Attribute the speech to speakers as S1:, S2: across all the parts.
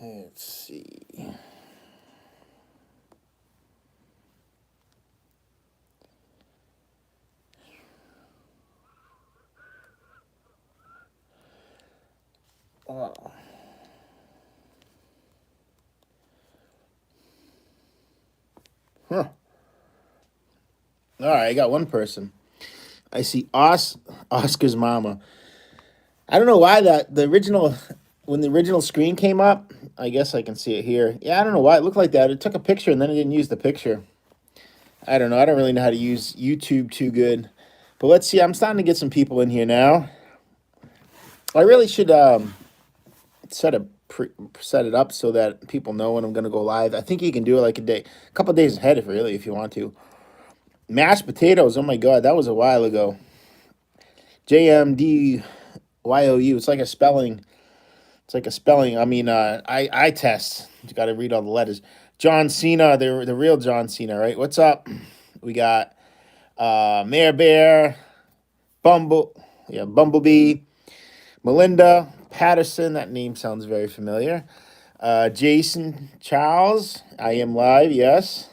S1: Let's see. Oh. Huh. All right, I got one person. I see Oscar's mama. I don't know why the original when the original screen came up. I guess I can see it here. Yeah, I don't know why it looked like that. It took a picture and then it didn't use the picture. I don't know. I don't really know how to use YouTube too good. But let's see. I'm starting to get some people in here now. I really should set a set it up so that people know when I'm going to go live. I think you can do it like a couple days ahead if you want to. Mashed potatoes. Oh my god, that was a while ago. JMDYOU. It's like a spelling. It's like a spelling. I mean, I test. You got to read all the letters. John Cena, the real John Cena, right? What's up? We got Mayor Bear, Bumblebee, Melinda Patterson. That name sounds very familiar. Jason Charles. I am live. Yes.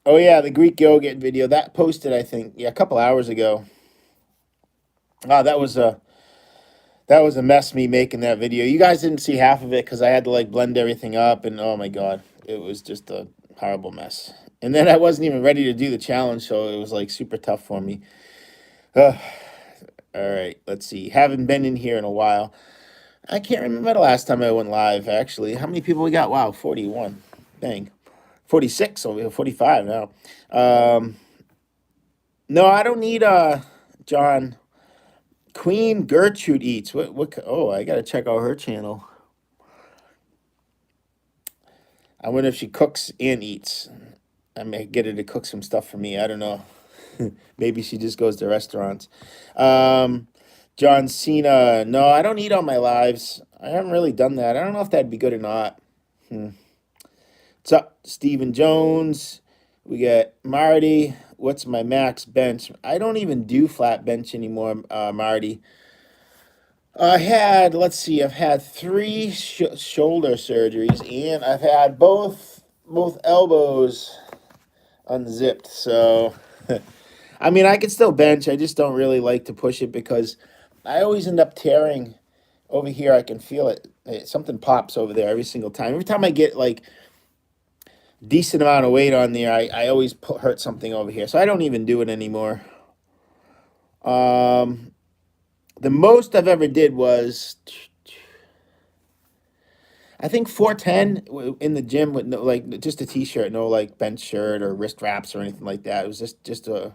S1: Oh yeah, the Greek yogurt video that posted. I think a couple hours ago. Wow, that was a mess. Me making that video. You guys didn't see half of it because I had to like blend everything up, and oh my god, it was just a horrible mess. And then I wasn't even ready to do the challenge, so it was like super tough for me. Ugh. All right, let's see. Haven't been in here in a while. I can't remember the last time I went live, actually. How many people we got? Wow, 41. Dang. 46 over here, 45 now. Um, no, I don't need John. Queen Gertrude Eats. Oh, I got to check out her channel. I wonder if she cooks and eats. I may get her to cook some stuff for me. I don't know. Maybe she just goes to restaurants. Um, John Cena. No, I don't eat on my lives. I haven't really done that. I don't know if that'd be good or not. Hmm. What's up, Stephen Jones? We got Marty. What's my max bench? I don't even do flat bench anymore, Marty. Let's see, I've had three shoulder surgeries, and I've had both elbows unzipped. So, I mean, I can still bench. I just don't really like to push it because I always end up tearing over here. I can feel it. Something pops over there every single time. Every time I get like decent amount of weight on there, I always hurt something over here. So I don't even do it anymore. Um, the most I've ever did was I think 410 in the gym with no like just a t-shirt, no like bench shirt or wrist wraps or anything like that. It was just a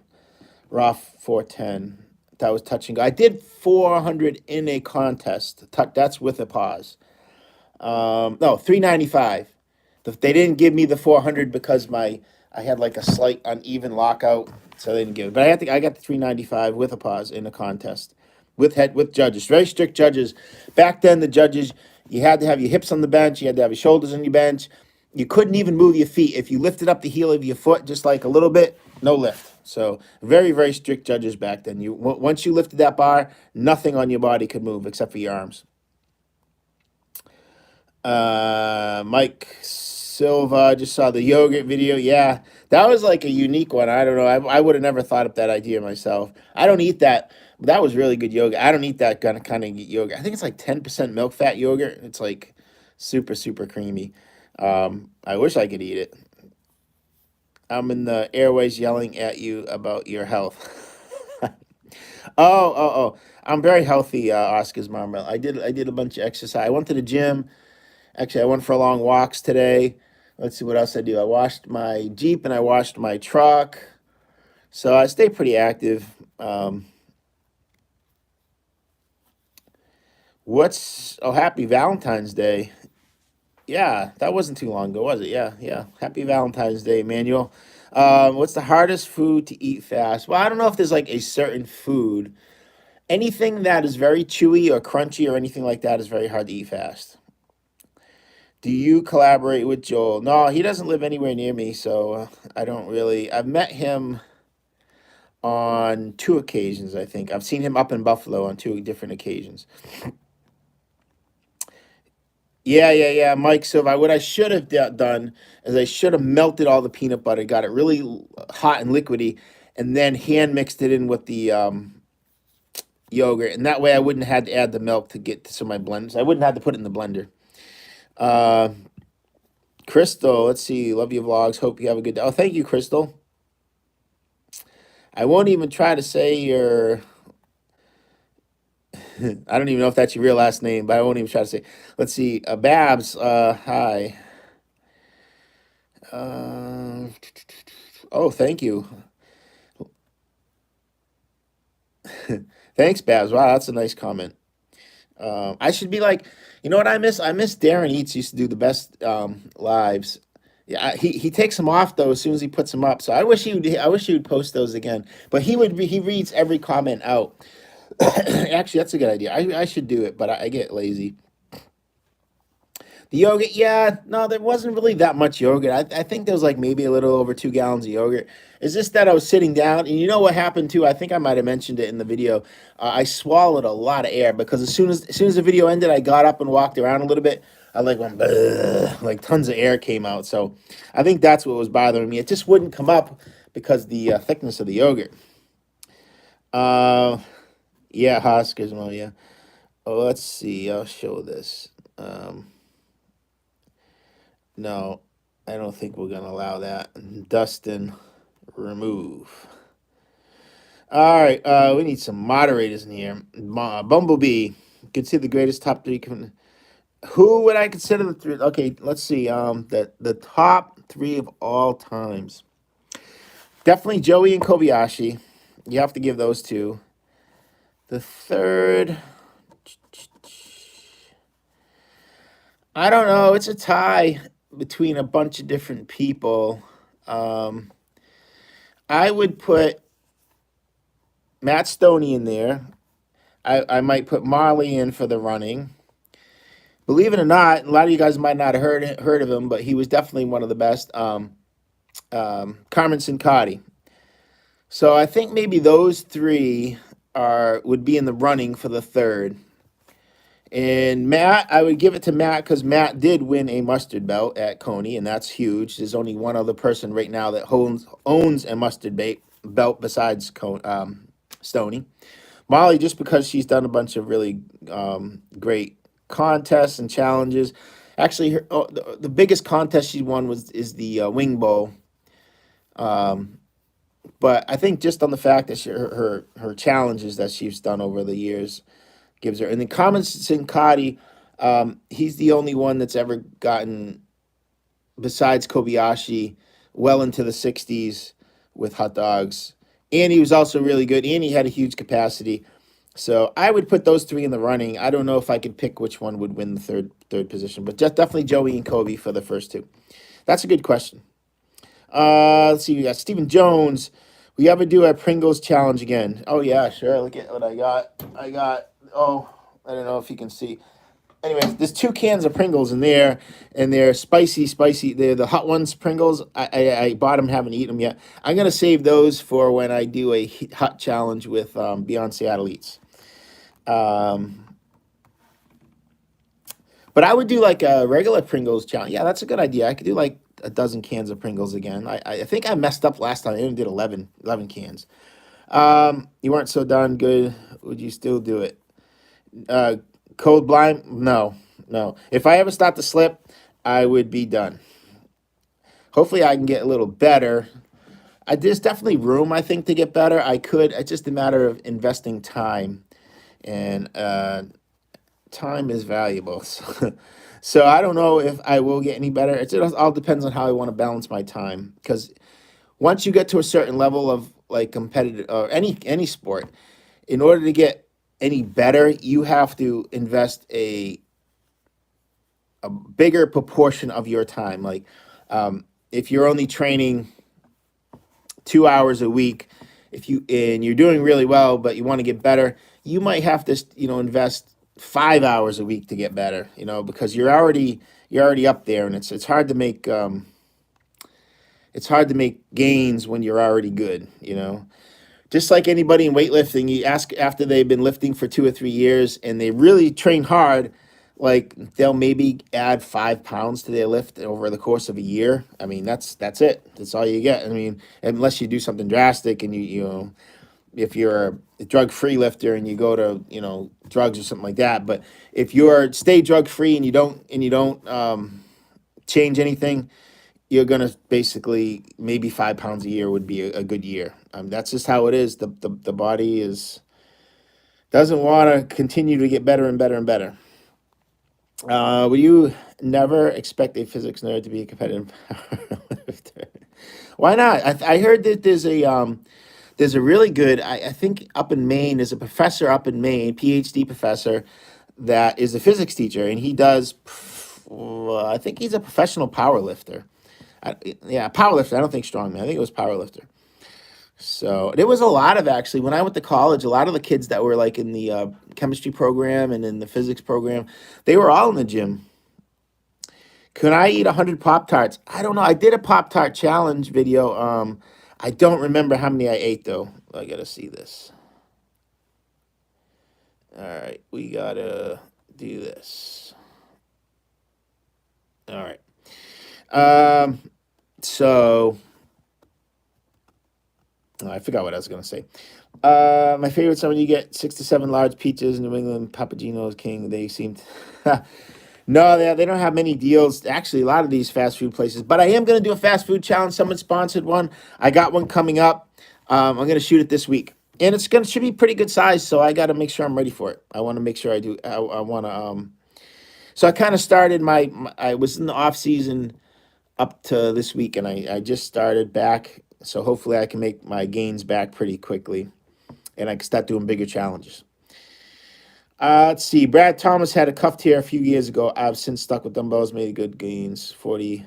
S1: raw 410 that was touching. I did 400 in a contest. That's with a pause. No, 395. They didn't give me the 400 because I had like a slight uneven lockout, so they didn't give it. But I got the 395 with a pause in a contest with judges, very strict judges. Back then, the judges, you had to have your hips on the bench, you had to have your shoulders on your bench. You couldn't even move your feet if you lifted up the heel of your foot just like a little bit. No lift. So very strict judges back then. Once you lifted that bar, nothing on your body could move except for your arms. Mike Silva, I just saw the yogurt video. Yeah, that was like a unique one. I don't know. I would have never thought of that idea myself. I don't eat that. That was really good yogurt. I don't eat that kind of yogurt. I think it's like 10% milk fat yogurt. It's like super creamy. I wish I could eat it. I'm in the airways yelling at you about your health. Oh. I'm very healthy, Oscar's mom. I did a bunch of exercise. I went to the gym. Actually, I went for long walks today. Let's see what else I do. I washed my Jeep and I washed my truck. So I stay pretty active. Happy Valentine's Day. Yeah, that wasn't too long ago, was it? Yeah. Happy Valentine's Day, Manuel. What's the hardest food to eat fast? Well, I don't know if there's like a certain food. Anything that is very chewy or crunchy or anything like that is very hard to eat fast. Do you collaborate with Joel? No, he doesn't live anywhere near me, so I don't really. I've met him on two occasions, I think. I've seen him up in Buffalo on two different occasions. Yeah, Mike Silva. What I should have done is I should have melted all the peanut butter, got it really hot and liquidy, and then hand mixed it in with the yogurt, and that way I wouldn't have had to add the milk to get to some of my blends. I wouldn't have to put it in the blender. Uh, Crystal, let's see. Love your vlogs. Hope you have a good day. Oh, thank you, Crystal. I won't even try to say your. I don't even know if that's your real last name, but I won't even try to say. Let's see. Babs, hi. Uh, oh, thank you. Thanks, Babs. Wow, that's a nice comment. I should be like, you know what I miss? I miss Darren Eats used to do the best lives. Yeah, he takes them off though as soon as he puts them up. So I wish he would post those again. But he reads every comment out. Actually, that's a good idea. I should do it, but I get lazy. The yogurt, yeah, no, there wasn't really that much yogurt. I think there was like maybe a little over 2 gallons of yogurt. It's just that I was sitting down, and you know what happened too? I think I might have mentioned it in the video. I swallowed a lot of air because as soon as the video ended, I got up and walked around a little bit. I like went "Bleh," like tons of air came out. So I think that's what was bothering me. It just wouldn't come up because the thickness of the yogurt. Uh, yeah, Hoskers, well, yeah. Oh, let's see. I'll show this. No, I don't think we're gonna allow that. Dustin, remove. All right, we need some moderators in here. Bumblebee, consider the greatest top three. Who would I consider the three? Okay, let's see. The top three of all times. Definitely Joey and Kobayashi. You have to give those two. The third, I don't know. It's a tie between a bunch of different people. Um, I would put Matt Stoney in there. I might put Marley in for the running. Believe it or not, a lot of you guys might not have heard of him, but he was definitely one of the best. Carmen Sincotti. So I think maybe those three would be in the running for the third. And Matt, I would give it to Matt because Matt did win a mustard belt at Coney, and that's huge. There's only one other person right now that owns a mustard belt besides Stoney. Molly, just because she's done a bunch of really great contests and challenges. Actually, the biggest contest she won is the Wing Bowl. But I think just on the fact that her challenges that she's done over the years gives her. And then Carmen Sincotti, he's the only one that's ever gotten, besides Kobayashi, well into the 60s with hot dogs. And he was also really good, and he had a huge capacity. So I would put those three in the running. I don't know if I could pick which one would win the third position, but just definitely Joey and Kobe for the first two. That's a good question. Let's see. We got Stephen Jones. We ever do a Pringles challenge again? Oh yeah, sure. Look at what I got. Oh, I don't know if you can see. Anyways, there's 2 cans of Pringles in there, and they're spicy. They're the hot ones, Pringles. I bought them, haven't eaten them yet. I'm gonna save those for when I do a hot challenge with Beyond Seattle Eats. But I would do like a regular Pringles challenge. Yeah, that's a good idea. I could do like a dozen cans of Pringles again. I think I messed up last time. I even did 11 cans. You weren't so darn good. Would you still do it? Cold blind? No. If I ever start to slip, I would be done. Hopefully, I can get a little better. There's definitely room, I think, to get better. I could. It's just a matter of investing time, and time is valuable. So I don't know if I will get any better. It all depends on how I want to balance my time. Because once you get to a certain level of like competitive or any sport, in order to get any better, you have to invest a bigger proportion of your time. Like if you're only training 2 hours a week, and you're doing really well, but you want to get better, you might have to invest 5 hours a week to get better. Because you're already up there, and it's hard to make gains when you're already good. Just like anybody in weightlifting, you ask after they've been lifting for 2 or 3 years and they really train hard, like they'll maybe add 5 pounds to their lift over the course of a year. I mean, that's it. That's all you get. I mean, unless you do something drastic and you know, if you're a drug free lifter and you go to, you know, drugs or something like that. But if you're stay drug free and you don't change anything, you're gonna basically maybe 5 pounds a year would be a good year. That's just how it is. The body is doesn't want to continue to get better and better and better. Will you never expect a physics nerd to be a competitive powerlifter? Why not? I heard that there's a really good, I think up in Maine, there's a professor up in Maine, PhD professor, that is a physics teacher, and he does, I think he's a professional power lifter. Yeah, power lifter. I don't think strongman. I think it was power lifter. So there was a lot of actually when I went to college, a lot of the kids that were like in the chemistry program and in the physics program, they were all in the gym. Could I eat 100 Pop-Tarts? I don't know. I did a Pop-Tart challenge video. I don't remember how many I ate though. I gotta see this. All right, we gotta do this. All right. So oh, I forgot what I was gonna say. My favorite is when you get 6 to 7 large pizzas in New England. Papagino's King. They seem to no, they don't have many deals. Actually, a lot of these fast food places. But I am going to do a fast food challenge. Someone sponsored one. I got one coming up. I'm going to shoot it this week, and should be pretty good size. So I got to make sure I'm ready for it. I want to make sure I do. I want to. So I kind of started I was in the off season up to this week, and I just started back. So hopefully I can make my gains back pretty quickly, and I can start doing bigger challenges. Let's see. Brad Thomas had a cuff tear a few years ago. I've since stuck with dumbbells, made good gains. 40.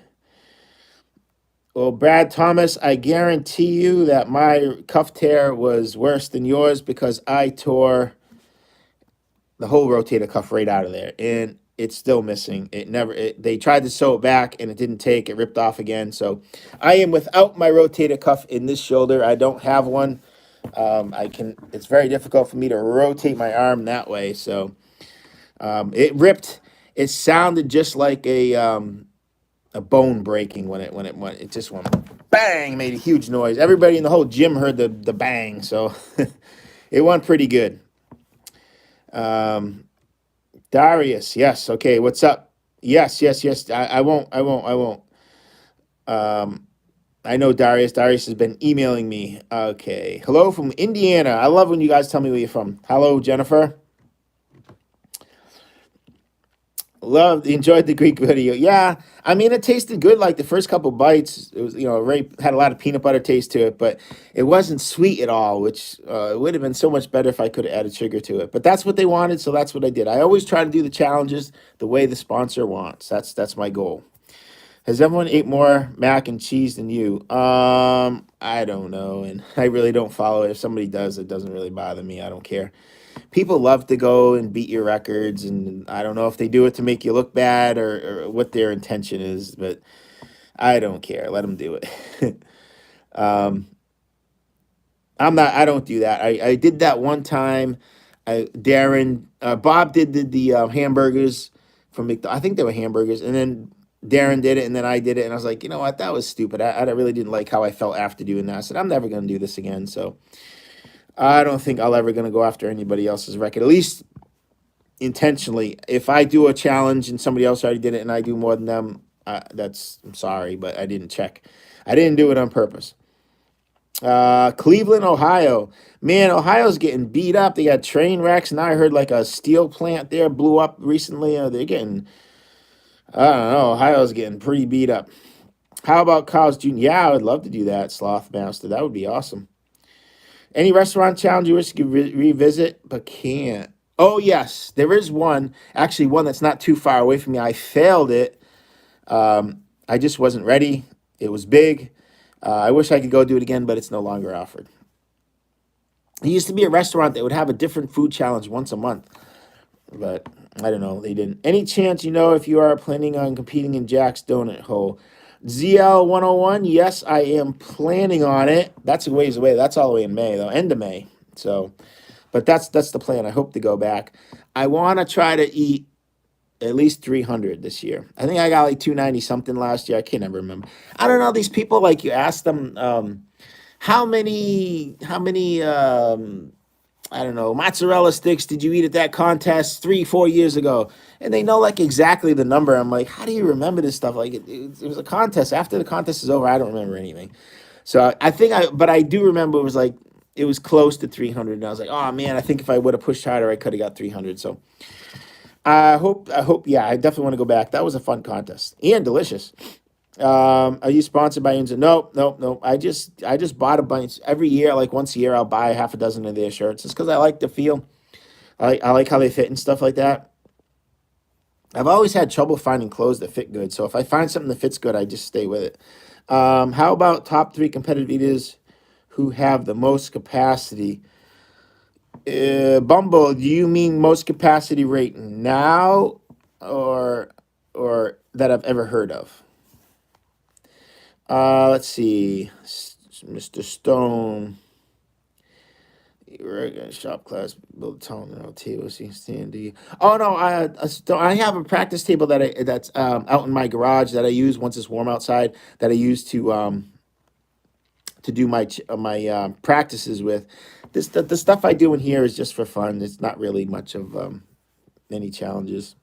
S1: Well, Brad Thomas, I guarantee you that my cuff tear was worse than yours because I tore the whole rotator cuff right out of there, and it's still missing. They tried to sew it back, and it didn't take. It ripped off again. So I am without my rotator cuff in this shoulder. I don't have one. It's very difficult for me to rotate my arm that way. So it ripped. It sounded just like a bone breaking when it just went bang, made a huge noise. Everybody in the whole gym heard the bang. So it went pretty good. Darius, yes. Okay. What's up? Yes. I won't. I know Darius. Darius has been emailing me. Okay. Hello from Indiana. I love when you guys tell me where you're from. Hello, Jennifer. Enjoyed the Greek video. Yeah, I mean, it tasted good like the first couple bites. It was, had a lot of peanut butter taste to it, but it wasn't sweet at all, which it would have been so much better if I could have added sugar to it. But that's what they wanted, so that's what I did. I always try to do the challenges the way the sponsor wants. That's my goal. Has everyone ate more mac and cheese than you? I don't know, and I really don't follow it. If somebody does, it doesn't really bother me. I don't care. People love to go and beat your records, and I don't know if they do it to make you look bad or what their intention is, but I don't care. Let them do it. I don't do that. I did that one time. Bob did the hamburgers from McDonald's. I think they were hamburgers, and then Darren did it, and then I did it, and I was like, you know what, that was stupid. I really didn't like how I felt after doing that. I said, I'm never going to do this again, so I don't think I'll ever going to go after anybody else's record, at least intentionally. If I do a challenge and somebody else already did it and I do more than them, I'm sorry, but I didn't check. I didn't do it on purpose. Cleveland, Ohio. Man, Ohio's getting beat up. They got train wrecks. Now I heard like a steel plant there blew up recently. They're getting, I don't know, Ohio's getting pretty beat up. How about Carl's Jr.? Yeah, I would love to do that, Sloth Master. That would be awesome. Any restaurant challenge you wish to revisit but can't? Oh, yes. There is one. Actually, one that's not too far away from me. I failed it. I just wasn't ready. It was big. I wish I could go do it again, but it's no longer offered. It used to be a restaurant that would have a different food challenge once a month. But I don't know. They didn't. Any chance if you are planning on competing in Jack's Donut Hole? ZL 101, yes, I am planning on it. That's a ways away. That's all the way in May, though, end of May. So, but that's the plan. I hope to go back. I want to try to eat at least 300 this year. I think I got like 290 something last year. I can't ever remember. I don't know. These people, like, you ask them, how many, I don't know, mozzarella sticks did you eat at that contest 3, 4 years ago? And they know like exactly the number. I'm like, how do you remember this stuff? Like, it was a contest. After the contest is over, I don't remember anything. So I think but I do remember it was close to 300. And I was like, oh man, I think if I would have pushed harder, I could have got 300. So yeah, I definitely want to go back. That was a fun contest and delicious. Are you sponsored by Inza? No, no, no. I just bought a bunch every year. Like once a year, I'll buy half a dozen of their shirts. It's because I like the feel. I like how they fit and stuff like that. I've always had trouble finding clothes that fit good. So if I find something that fits good, I just stay with it. How about top 3 competitive eaters who have the most capacity? Bumble, do you mean most capacity rate now, or that I've ever heard of? Let's see, Mr. Stone. You're gonna shop class, build a tone and table. Stand. Do you? Oh no, I have a practice table that's out in my garage that I use once it's warm outside. That I use to do my practices with. The stuff I do in here is just for fun. It's not really much of any challenges.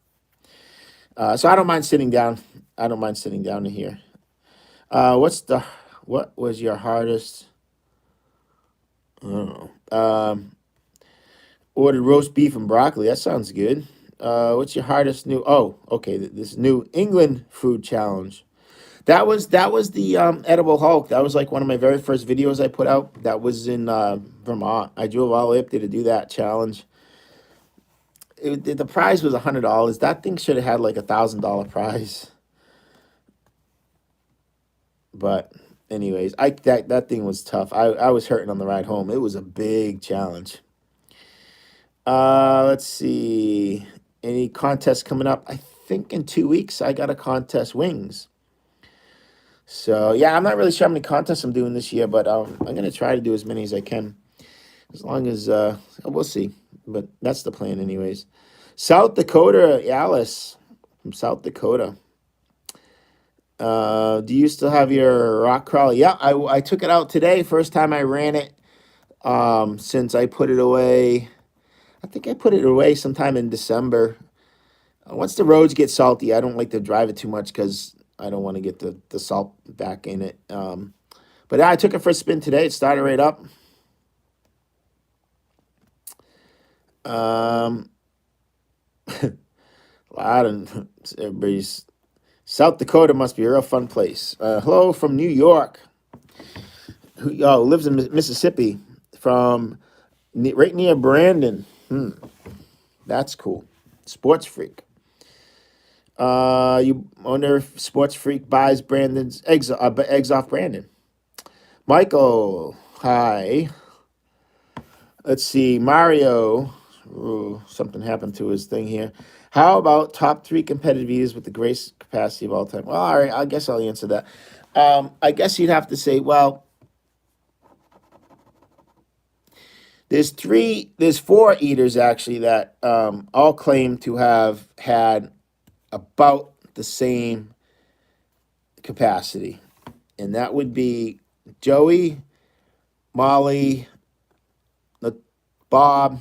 S1: So I don't mind sitting down. I don't mind sitting down in here. What was your hardest? I don't know. Ordered roast beef and broccoli. That sounds good. What's your hardest new? Oh, okay. This New England food challenge. That was the edible Hulk. That was like one of my very first videos I put out. That was in Vermont. I drove all the way up there to do that challenge. The prize was $100. That thing should have had like $1,000 prize. But anyways, that thing was tough. I was hurting on the ride home. It was a big challenge. Let's see. Any contests coming up? I think in 2 weeks I got a contest wings. So yeah, I'm not really sure how many contests I'm doing this year, but I'm gonna try to do as many as I can, as long as we'll see. But that's the plan, anyways. South Dakota, Alice from South Dakota. Do you still have your rock crawler? Yeah, I took it out today. First time I ran it. Since I put it away. I think I put it away sometime in December. Once the roads get salty, I don't like to drive it too much because I don't want to get the salt back in it. But yeah, I took it for a spin today. It started right up. A lot of everybody's South Dakota must be a real fun place. Hello from New York. Who lives in Mississippi, from right near Brandon. That's cool. Sports freak. You wonder if Sports Freak buys Brandon's eggs off Brandon. Michael, hi. Let's see, Mario. Ooh, something happened to his thing here. How about top 3 competitive eaters with the greatest capacity of all time? Well, all right, I guess I'll answer that. I guess you'd have to say, well, there's 4 eaters actually that all claim to have had about the same capacity, and that would be Joey, Molly, Bob,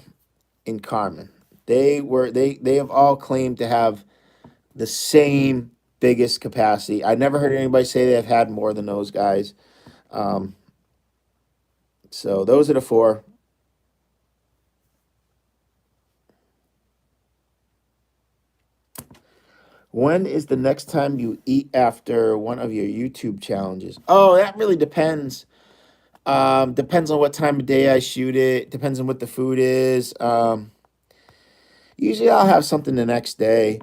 S1: and Carmen. They have all claimed to have the same biggest capacity. I never heard anybody say they've had more than those guys. So those are the 4. When is the next time you eat after one of your YouTube challenges? Oh, that really depends. Depends on what time of day I shoot it. Depends on what the food is. Usually I'll have something the next day.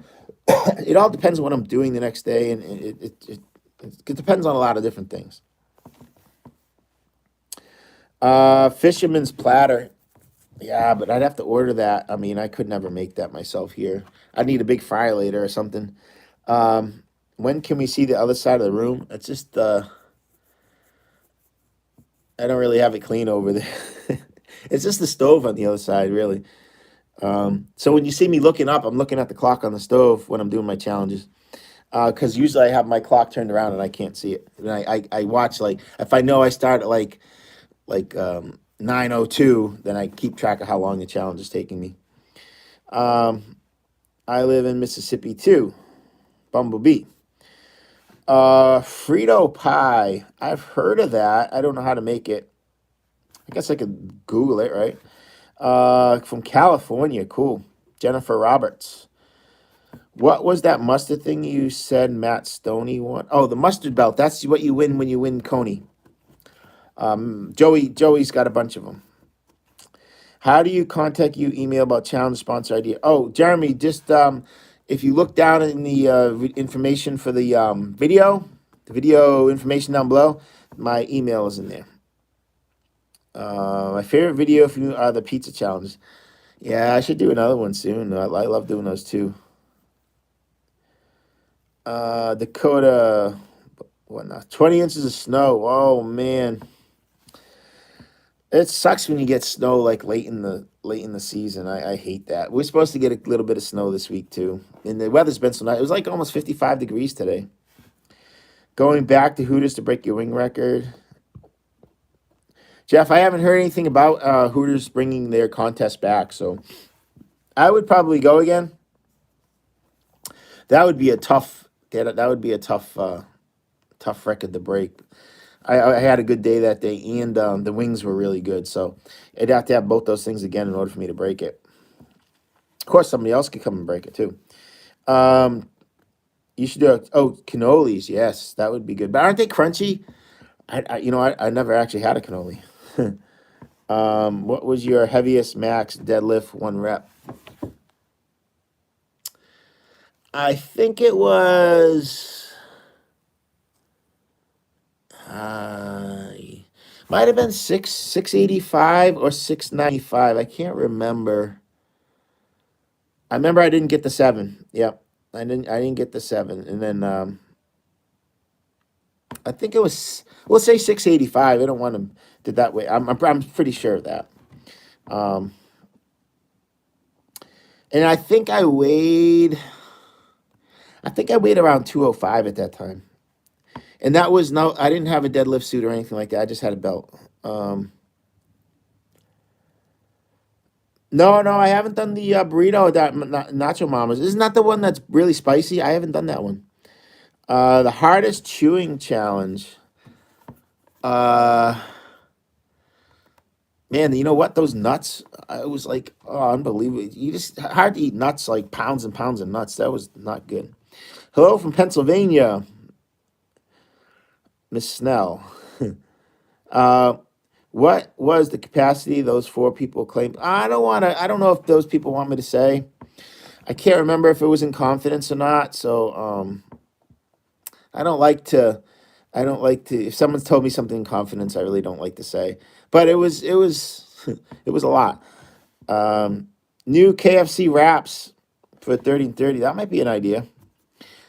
S1: It all depends on what I'm doing the next day, and it depends on a lot of different things. Fisherman's platter. Yeah, but I'd have to order that. I mean, I could never make that myself here. I'd need a big fryer later or something. When can we see the other side of the room? It's just I don't really have it clean over there. It's just the stove on the other side, really. So when you see me looking up, I'm looking at the clock on the stove when I'm doing my challenges. Because usually I have my clock turned around and I can't see it. And I watch, like, if I know I start at like 9:02, then I keep track of how long the challenge is taking me. I live in Mississippi too. Bumblebee. Frito pie. I've heard of that. I don't know how to make it. I guess I could Google it, right? From California. Cool. Jennifer Roberts. What was that mustard thing you said Matt Stoney won? Oh, the mustard belt. That's what you win when you win Coney. Joey's got a bunch of them. How do you contact you? Email about challenge sponsor idea. Oh, Jeremy, just if you look down in the information for the video information down below, my email is in there. My favorite video for you are the pizza challenges. Yeah, I should do another one soon. I love doing those too. Dakota, what now? 20 inches of snow. Oh man. It sucks when you get snow like late in the season. I hate that. We're supposed to get a little bit of snow this week too, and the weather's been so nice. It was like almost 55 degrees today. Going back to Hooters to break your wing record, Geoff. I haven't heard anything about Hooters bringing their contest back, so I would probably go again. That would be a tough. That would be a tough record to break. I had a good day that day, and the wings were really good. So I'd have to have both those things again in order for me to break it. Of course, somebody else could come and break it too. You should do cannolis. Yes, that would be good. But aren't they crunchy? I never actually had a cannoli. What was your heaviest max deadlift 1 rep? I think it was. Might have been 685 or 695. I can't remember. I remember I didn't get the 7. Yep. I didn't get the 7. And then I think it was, we'll say 685. I don't want to do that way. I'm pretty sure of that. And I think I weighed around 205 at that time. And that was I didn't have a deadlift suit or anything like that. I just had a belt. No, I haven't done the burrito that Nacho Mamas. Isn't that the one that's really spicy? I haven't done that one. The hardest chewing challenge. Man, you know what? Those nuts. I was like, oh, unbelievable. You just hard to eat nuts, like pounds and pounds of nuts. That was not good. Hello from Pennsylvania, Miss Snell. What was the capacity those 4 people claimed? I don't know if those people want me to say. I can't remember if it was in confidence or not. So I don't like to if someone's told me something in confidence, I really don't like to say. But it was it was a lot. New KFC wraps for 30 and 30. That might be an idea.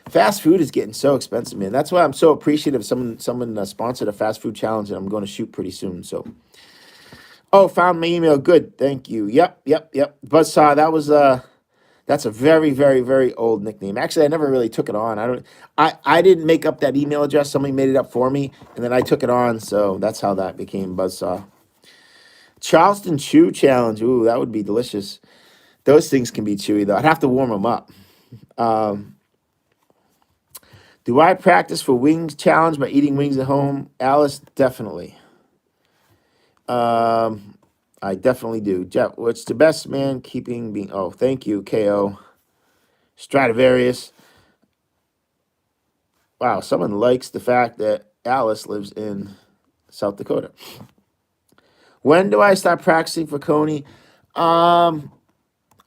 S1: Fast food is getting so expensive, man. That's why I'm so appreciative. Someone sponsored a fast food challenge, and I'm going to shoot pretty soon. So, found my email. Good, thank you. Yep. Buzzsaw. That's a very, very, very old nickname. Actually, I never really took it on. I didn't make up that email address. Somebody made it up for me, and then I took it on. So that's how that became Buzzsaw. Charleston Chew Challenge. Ooh, that would be delicious. Those things can be chewy though. I'd have to warm them up. Do I practice for wings challenge by eating wings at home? Alice, definitely. I definitely do. Jeff, what's the best man keeping being? Oh, thank you, KO. Stradivarius. Wow, someone likes the fact that Alice lives in South Dakota. When do I start practicing for Coney?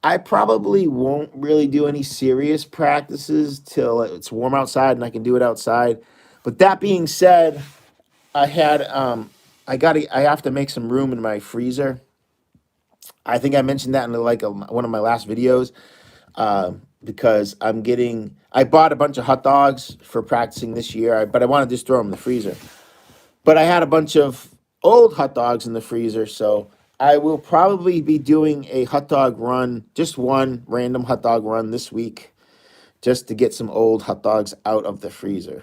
S1: I probably won't really do any serious practices till it's warm outside and I can do it outside. But that being said, I have to make some room in my freezer. I think I mentioned that in one of my last videos, because I bought a bunch of hot dogs for practicing this year, but I want to just throw them in the freezer. But I had a bunch of old hot dogs in the freezer, so I will probably be doing a hot dog run, just one random hot dog run this week, just to get some old hot dogs out of the freezer.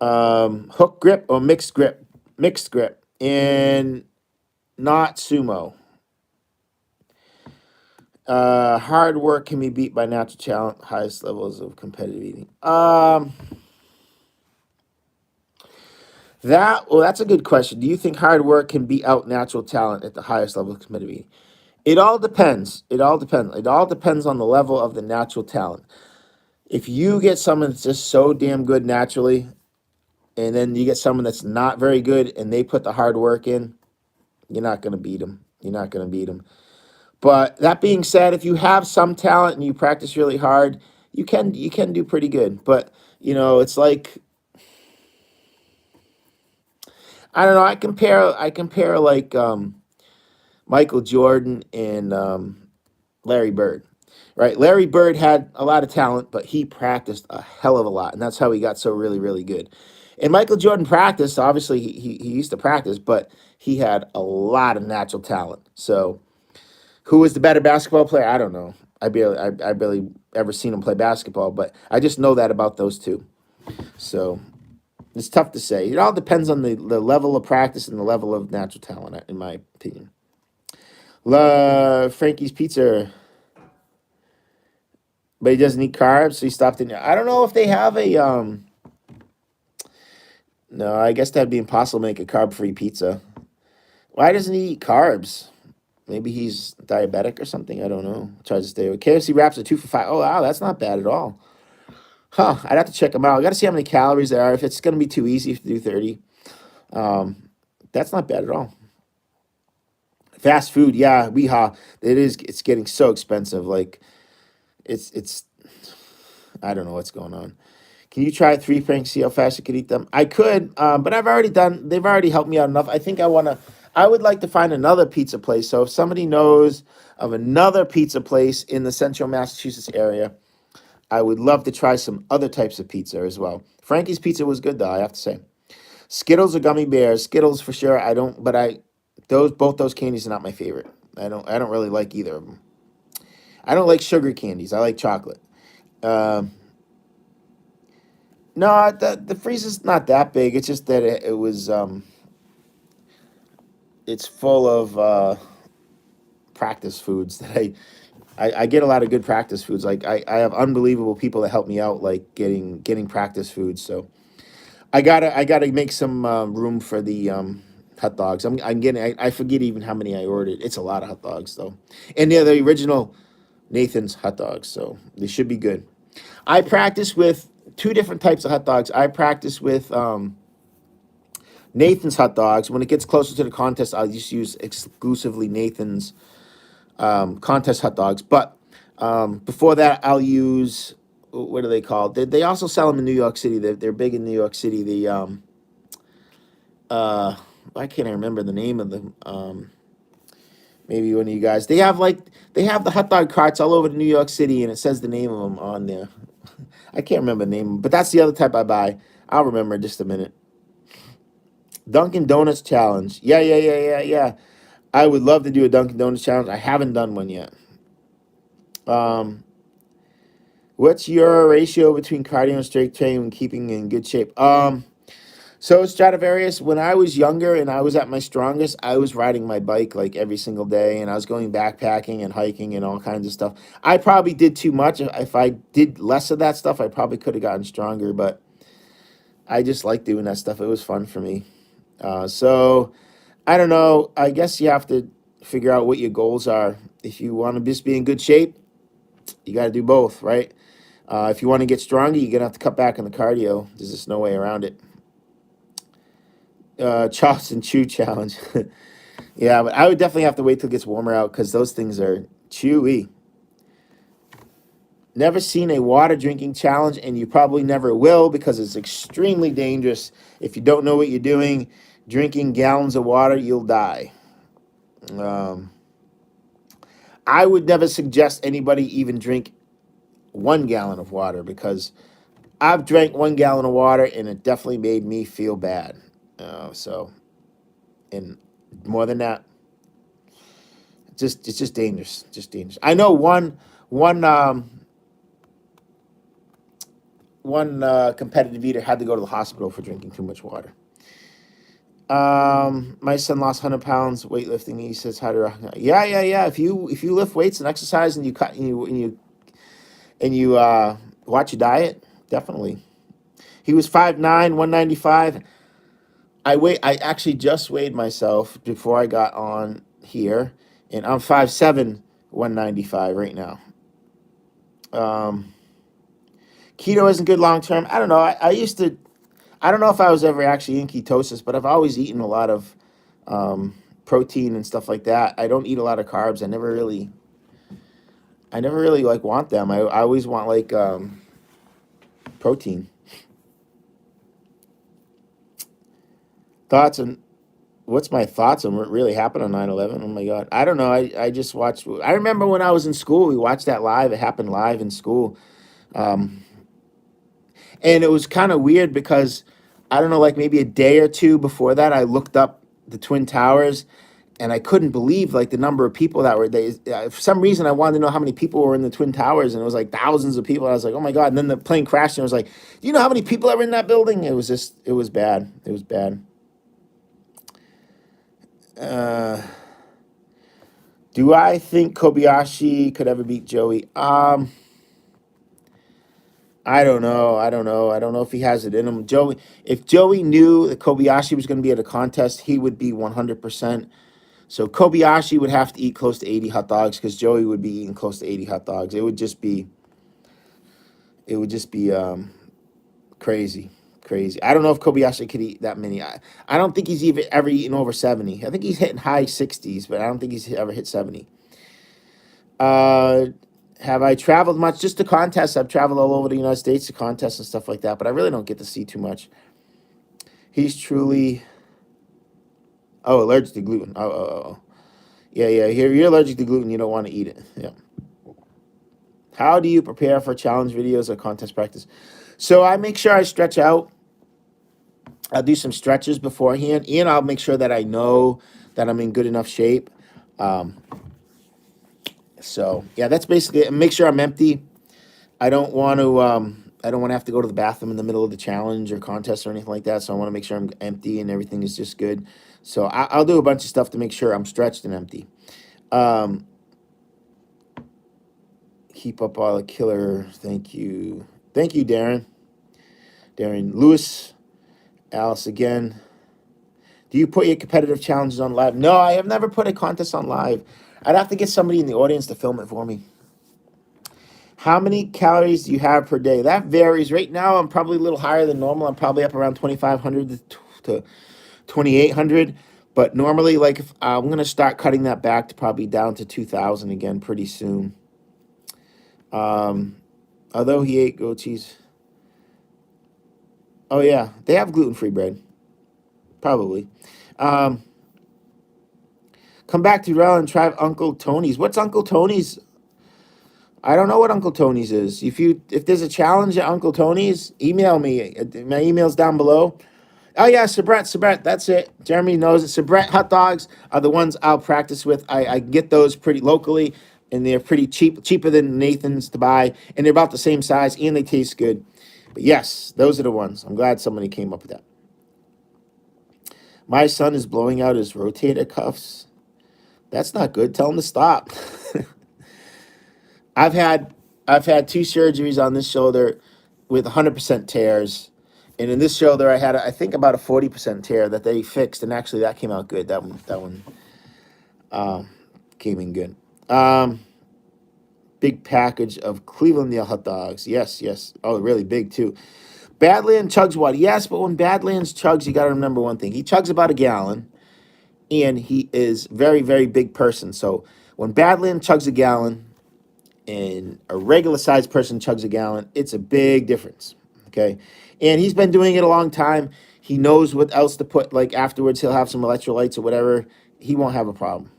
S1: Hook grip or mixed grip? Mixed grip. And not sumo. Hard work can be beat by natural talent, highest levels of competitive eating. That's a good question. Do you think hard work can beat out natural talent at the highest level of competitive eating? It all depends. It all depends. It all depends on the level of the natural talent. If you get someone that's just so damn good naturally, and then you get someone that's not very good and they put the hard work in, you're not going to beat them. You're not going to beat them. But that being said, if you have some talent and you practice really hard, you can do pretty good. But it's like I don't know. I compare like Michael Jordan and Larry Bird. Right, Larry Bird had a lot of talent, but he practiced a hell of a lot, and that's how he got so really, really good. And Michael Jordan practiced. Obviously, he used to practice, but he had a lot of natural talent. So, who was the better basketball player? I don't know. I barely ever seen him play basketball, but I just know that about those two. So it's tough to say. It all depends on the level of practice and the level of natural talent, in my opinion. Frankie's Pizza, but he doesn't eat carbs, so he stopped in. I don't know if they have a No, I guess that'd be impossible to make a carb-free pizza. Why doesn't he eat carbs? Maybe he's diabetic or something. I don't know. Tries to stay away. KFC wraps are 2 for $5. Oh wow, that's not bad at all. Huh? I'd have to check them out. I got to see how many calories there are. If it's gonna be too easy to do 30, um, that's not bad at all. Fast food, yeah, weehaw. It is. It's getting so expensive. Like it's. I don't know what's going on. Can you try 3 franks? See how fast you could eat them. I could, but I've already done. They've already helped me out enough. I think I want to. I would like to find another pizza place. So if somebody knows of another pizza place in the central Massachusetts area, I would love to try some other types of pizza as well. Frankie's Pizza was good though, I have to say. Skittles or gummy bears? Skittles for sure. I don't, but both those candies are not my favorite. I don't really like either of them. I don't like sugar candies. I like chocolate. Um, no, the freezer's not that big. It's just that it was it's full of practice foods that I get a lot of good practice foods. Like I have unbelievable people that help me out, like getting practice foods. So I gotta make some room for the hot dogs. I'm getting I forget even how many I ordered. It's a lot of hot dogs though, and they're the original Nathan's hot dogs, so they should be good. I practice with two different types of hot dogs. I practice with Nathan's hot dogs. When it gets closer to the contest, I'll just use exclusively Nathan's contest hot dogs. But before that, I'll use what are they called? They also sell them in New York City. They're big in New York City. The uh, why can't I remember the name of them? Maybe one of you guys. They have the hot dog carts all over New York City, and it says the name of them on there. I can't remember the name, but that's the other type I buy. I'll remember in just a minute. Dunkin' Donuts challenge. Yeah, yeah, yeah, yeah, yeah. I would love to do a Dunkin' Donuts challenge. I haven't done one yet. Um, what's your ratio between cardio and strength training and keeping in good shape? So Stradivarius, when I was younger and I was at my strongest, I was riding my bike like every single day, and I was going backpacking and hiking and all kinds of stuff. I probably did too much. If I did less of that stuff, I probably could have gotten stronger, but I just like doing that stuff. It was fun for me. So I don't know. I guess you have to figure out what your goals are. If you want to just be in good shape, you got to do both, right? If you want to get stronger, you're gonna have to cut back on the cardio. There's just no way around it. Chops and chew challenge. Yeah, but I would definitely have to wait till it gets warmer out because those things are chewy. Never seen a water drinking challenge, and you probably never will because it's extremely dangerous. If you don't know what you're doing, drinking gallons of water, you'll die. Um, I would never suggest anybody even drink 1 gallon of water because I've drank 1 gallon of water and it definitely made me feel bad. So, and More than that, it's just dangerous. Just dangerous. I know one competitive eater had to go to the hospital for drinking too much water. My son lost 100 pounds weightlifting. He says how to yeah. If you lift weights and exercise and you cut and you watch your diet, definitely. He was 5'9", 195. I actually just weighed myself before I got on here, and I'm 5'7", 195 right now. Keto isn't good long term. I don't know. I used to. I don't know if I was ever actually in ketosis, but I've always eaten a lot of protein and stuff like that. I don't eat a lot of carbs. I never really like want them. I always want like protein. Thoughts on what's my thoughts on what really happened on 9/11? Oh my God. I don't know. I just watched. I remember when I was in school, we watched that live. It happened live in school. Um, and it was kind of weird because I don't know, like maybe a day or two before that, I looked up the Twin Towers and I couldn't believe like the number of people that were there. For some reason, I wanted to know how many people were in the Twin Towers, and it was like thousands of people. I was like, oh my God. And then the plane crashed, and I was like, do you know how many people that were in that building? It was bad. It was bad. Uh, do I think Kobayashi could ever beat Joey? I don't know. I don't know. I don't know if he has it in him. If Joey knew that Kobayashi was going to be at a contest, he would be 100%. So Kobayashi would have to eat close to 80 hot dogs because Joey would be eating close to 80 hot dogs. It would just be crazy, crazy. I don't know if Kobayashi could eat that many. I don't think he's even ever eaten over 70. I think he's hitting high 60s, but I don't think he's ever hit 70. Uh, have I traveled much? Just to contests. I've traveled all over the United States to contests and stuff like that, but I really don't get to see too much. He's truly allergic to gluten. Oh. Yeah. Here you're allergic to gluten. You don't want to eat it. Yeah. How do you prepare for challenge videos or contest practice? So I make sure I stretch out. I'll do some stretches beforehand, and I'll make sure that I know that I'm in good enough shape. Um, so yeah, that's basically it. Make sure I'm empty. I don't want to. I don't want to have to go to the bathroom in the middle of the challenge or contest or anything like that. So I want to make sure I'm empty and everything is just good. So I'll do a bunch of stuff to make sure I'm stretched and empty. Um, keep up all the killer. Thank you, Darren. Darren Lewis, Alice again. Do you put your competitive challenges on live? No, I have never put a contest on live. I'd have to get somebody in the audience to film it for me. How many calories do you have per day? That varies. Right now, I'm probably a little higher than normal. I'm probably up around 2,500 to 2,800. But normally, like, if I'm going to start cutting that back to probably down to 2,000 again pretty soon. Although he ate goat cheese. Oh, yeah. They have gluten-free bread. Probably. Um, come back to Rel and try Uncle Tony's. What's Uncle Tony's? I don't know what Uncle Tony's is. If there's a challenge at Uncle Tony's, email me. My email's down below. Oh yeah, Sabret, that's it. Jeremy knows it. Sabret hot dogs are the ones I'll practice with. I get those pretty locally, and they're pretty cheap, cheaper than Nathan's to buy, and they're about the same size, and they taste good. But yes, those are the ones. I'm glad somebody came up with that. My son is blowing out his rotator cuffs. That's not good. Tell him to stop. I've had I've had two surgeries on this shoulder with 100% tears. And in this shoulder, I had, I think, about a 40% tear that they fixed, and actually that came out good. That one came in good. Big package of Cleveland hot dogs. Yes. Oh, really big too. Badland chugs water. Yes, but when Badlands chugs, you got to remember one thing. He chugs about a gallon, and he is very, very big person. So when Badland chugs a gallon and a regular sized person chugs a gallon, it's a big difference. Okay. And he's been doing it a long time. He knows what else to put. Like afterwards, he'll have some electrolytes or whatever. He won't have a problem.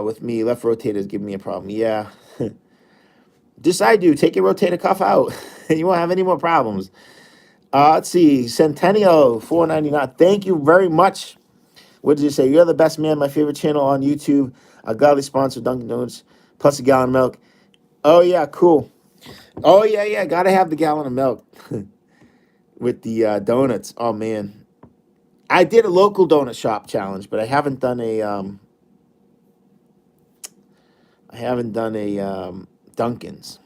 S1: With me, left rotator is giving me a problem. Yeah. Just I do. Take your rotator cuff out. And you won't have any more problems. Let's see. Centennial 4.99. Thank you very much. What did you say? You're the best man. My favorite channel on YouTube. A godly sponsor, Dunkin' Donuts, plus a gallon of milk. Oh yeah, cool. Oh yeah, yeah. Gotta have the gallon of milk with the donuts. Oh man, I did a local donut shop challenge, but I haven't done a Dunkin's.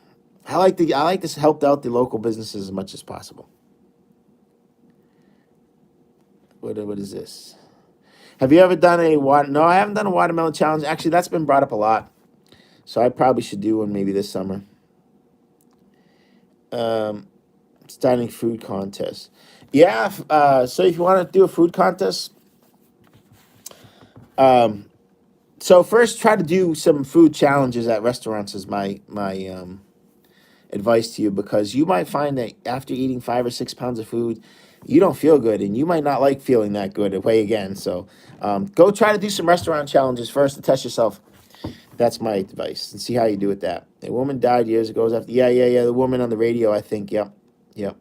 S1: I like to help out the local businesses as much as possible. What is this? Have you ever done a water? No, I haven't done a watermelon challenge. Actually, that's been brought up a lot, so I probably should do one maybe this summer. Um, Starting food contest. Yeah. So if you want to do a food contest, um, so first try to do some food challenges at restaurants is my advice to you, because you might find that after eating 5 or 6 pounds of food, you don't feel good, and you might not like feeling that good away again. So go try to do some restaurant challenges first to test yourself. That's my advice, and see how you do with that. A woman died years ago after. Yeah, yeah, yeah. The woman on the radio, I think. Yep, yep.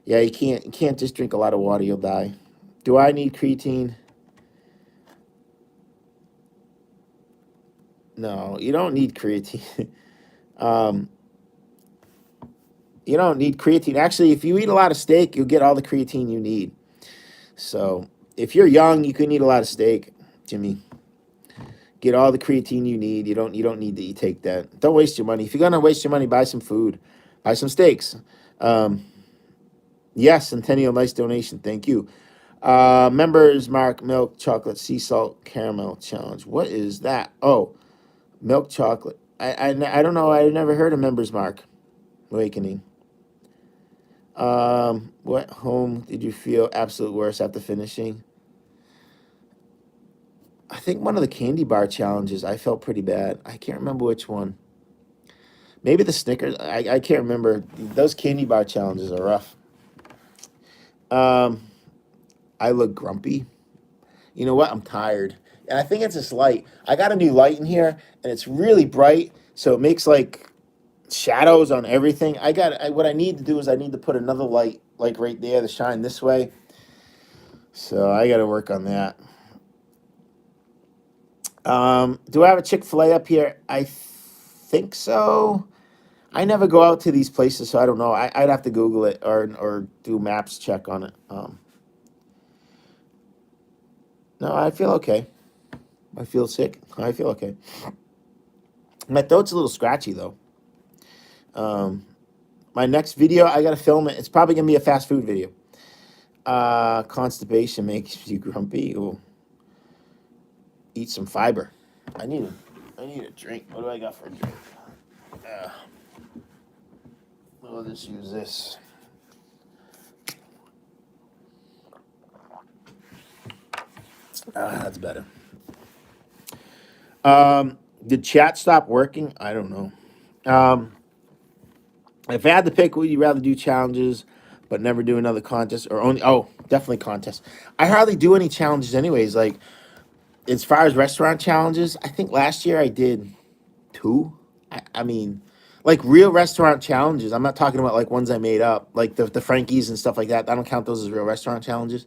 S1: Yeah, you can't just drink a lot of water, you'll die. Do I need creatine? No, you don't need creatine. um, you don't need creatine. Actually, if you eat a lot of steak, you'll get all the creatine you need. So if you're young, you can eat a lot of steak, Jimmy. Get all the creatine you need. You don't need to take that. Don't waste your money. If you're gonna waste your money, buy some food, buy some steaks. Um, yes, Centennial, nice donation. Thank you. Members mark milk chocolate sea salt caramel challenge. What is that? Oh, milk chocolate. I don't know. I never heard of members mark awakening. What home did you feel absolute worst after finishing? I think one of the candy bar challenges. I felt pretty bad. I can't remember which one. Maybe the Snickers. I can't remember. Those candy bar challenges are rough. Um, I look grumpy. You know what? I'm tired. And I think it's this light. I got a new light in here, and it's really bright, so it makes like shadows on everything. What I need to do is I need to put another light like right there to shine this way. So I got to work on that. Do I have a Chick-fil-A up here? I think so. I never go out to these places, so I don't know. I'd have to Google it or do maps check on it. No, I feel okay. I feel sick. I feel okay. My throat's a little scratchy though. Um, my next video, I gotta film it. It's probably gonna be a fast food video. Constipation makes you grumpy. Ooh. Eat some fiber. I need a drink. What do I got for a drink? Uh, I'll just use this. That's better. Did chat stop working? I don't know. Um, if I had to pick, would you rather do challenges but never do another contest, or only? Oh, definitely contest. I hardly do any challenges, anyways. Like as far as restaurant challenges, I think last year I did two. I mean, like real restaurant challenges. I'm not talking about like ones I made up, like the Frankies and stuff like that. I don't count those as real restaurant challenges.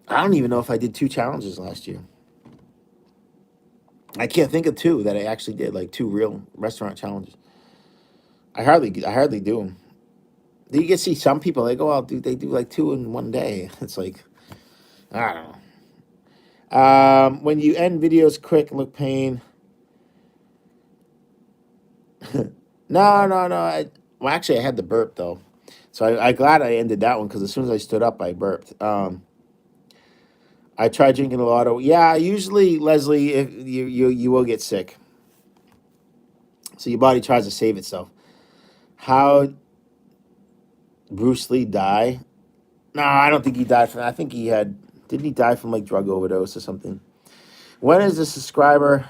S1: I don't even know if I did two challenges last year. I can't think of two that I actually did, like two real restaurant challenges. I hardly do them. You can see some people they go out, they do like two in one day. It's like I don't know. When you end videos quick, look pain. No, no, no. Well, actually, I had the burp though, so I glad I ended that one because as soon as I stood up, I burped. I tried drinking a lot of. Yeah, usually Leslie, if you will get sick, so your body tries to save itself. How Bruce Lee die? No, I don't think he died from. I think he had. Didn't he die from like drug overdose or something? When is the subscriber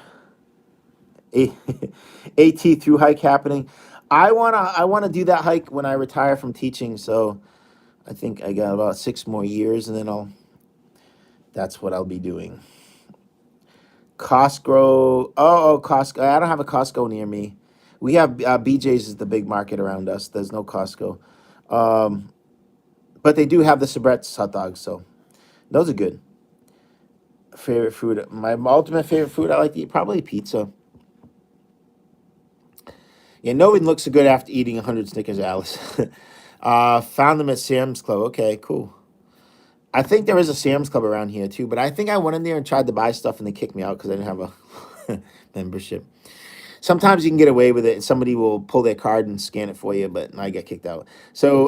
S1: a AT through hike happening? I wanna do that hike when I retire from teaching. So I think I got about 6 more years, and then that's what I'll be doing. Costco. Oh, Costco. I don't have a Costco near me. We have BJ's is the big market around us. There's no Costco. Um, But they do have the Sabrett's hot dogs, so those are good. Favorite food. My ultimate favorite food I like to eat probably pizza. Yeah, no one looks so good after eating 100 Snickers, Alice. Found them at Sam's Club. Okay, cool. I think there is a Sam's Club around here too, but I think I went in there and tried to buy stuff and they kicked me out because I didn't have a membership. Sometimes you can get away with it and somebody will pull their card and scan it for you, but I get kicked out. So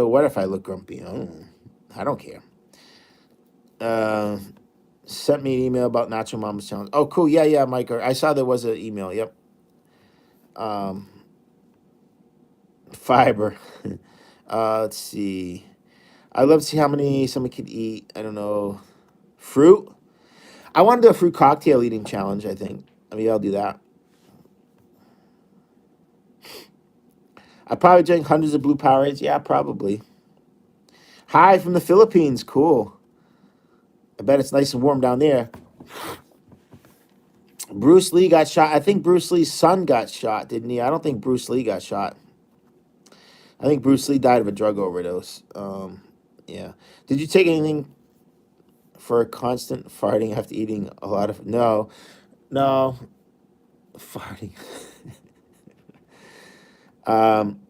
S1: what if I look grumpy? Oh, I don't care. Uh, Sent me an email about Nacho Mama's challenge. Oh, cool. Yeah, yeah, Mike. I saw there was an email. Yep. Um, Fiber. Let's see. I love to see how many someone could eat. I don't know. Fruit. I want to do a fruit cocktail eating challenge. I think. Maybe I'll do that. I probably drink hundreds of blue Powerades. Yeah, probably. Hi from the Philippines. Cool. I bet it's nice and warm down there. Bruce Lee got shot. I think Bruce Lee's son got shot, didn't he? I don't think Bruce Lee got shot. I think Bruce Lee died of a drug overdose. Yeah. Did you take anything for constant farting after eating a lot of? No, no, farting. um,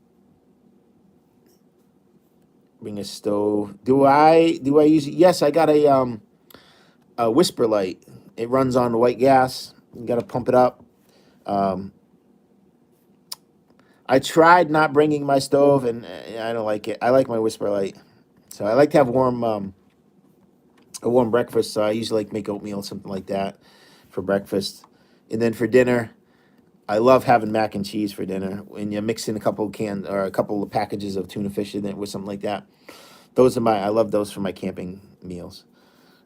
S1: Bring a stove. Do I use it? Yes, I got a whisper light. It runs on white gas. You got to pump it up. Um, I tried not bringing my stove, and I don't like it. I like my whisper light, so I like to have a warm breakfast. So I usually like make oatmeal, something like that, for breakfast, and then for dinner, I love having mac and cheese for dinner. When you mix in a couple of cans or a couple of packages of tuna fish in it with something like that. I love those for my camping meals.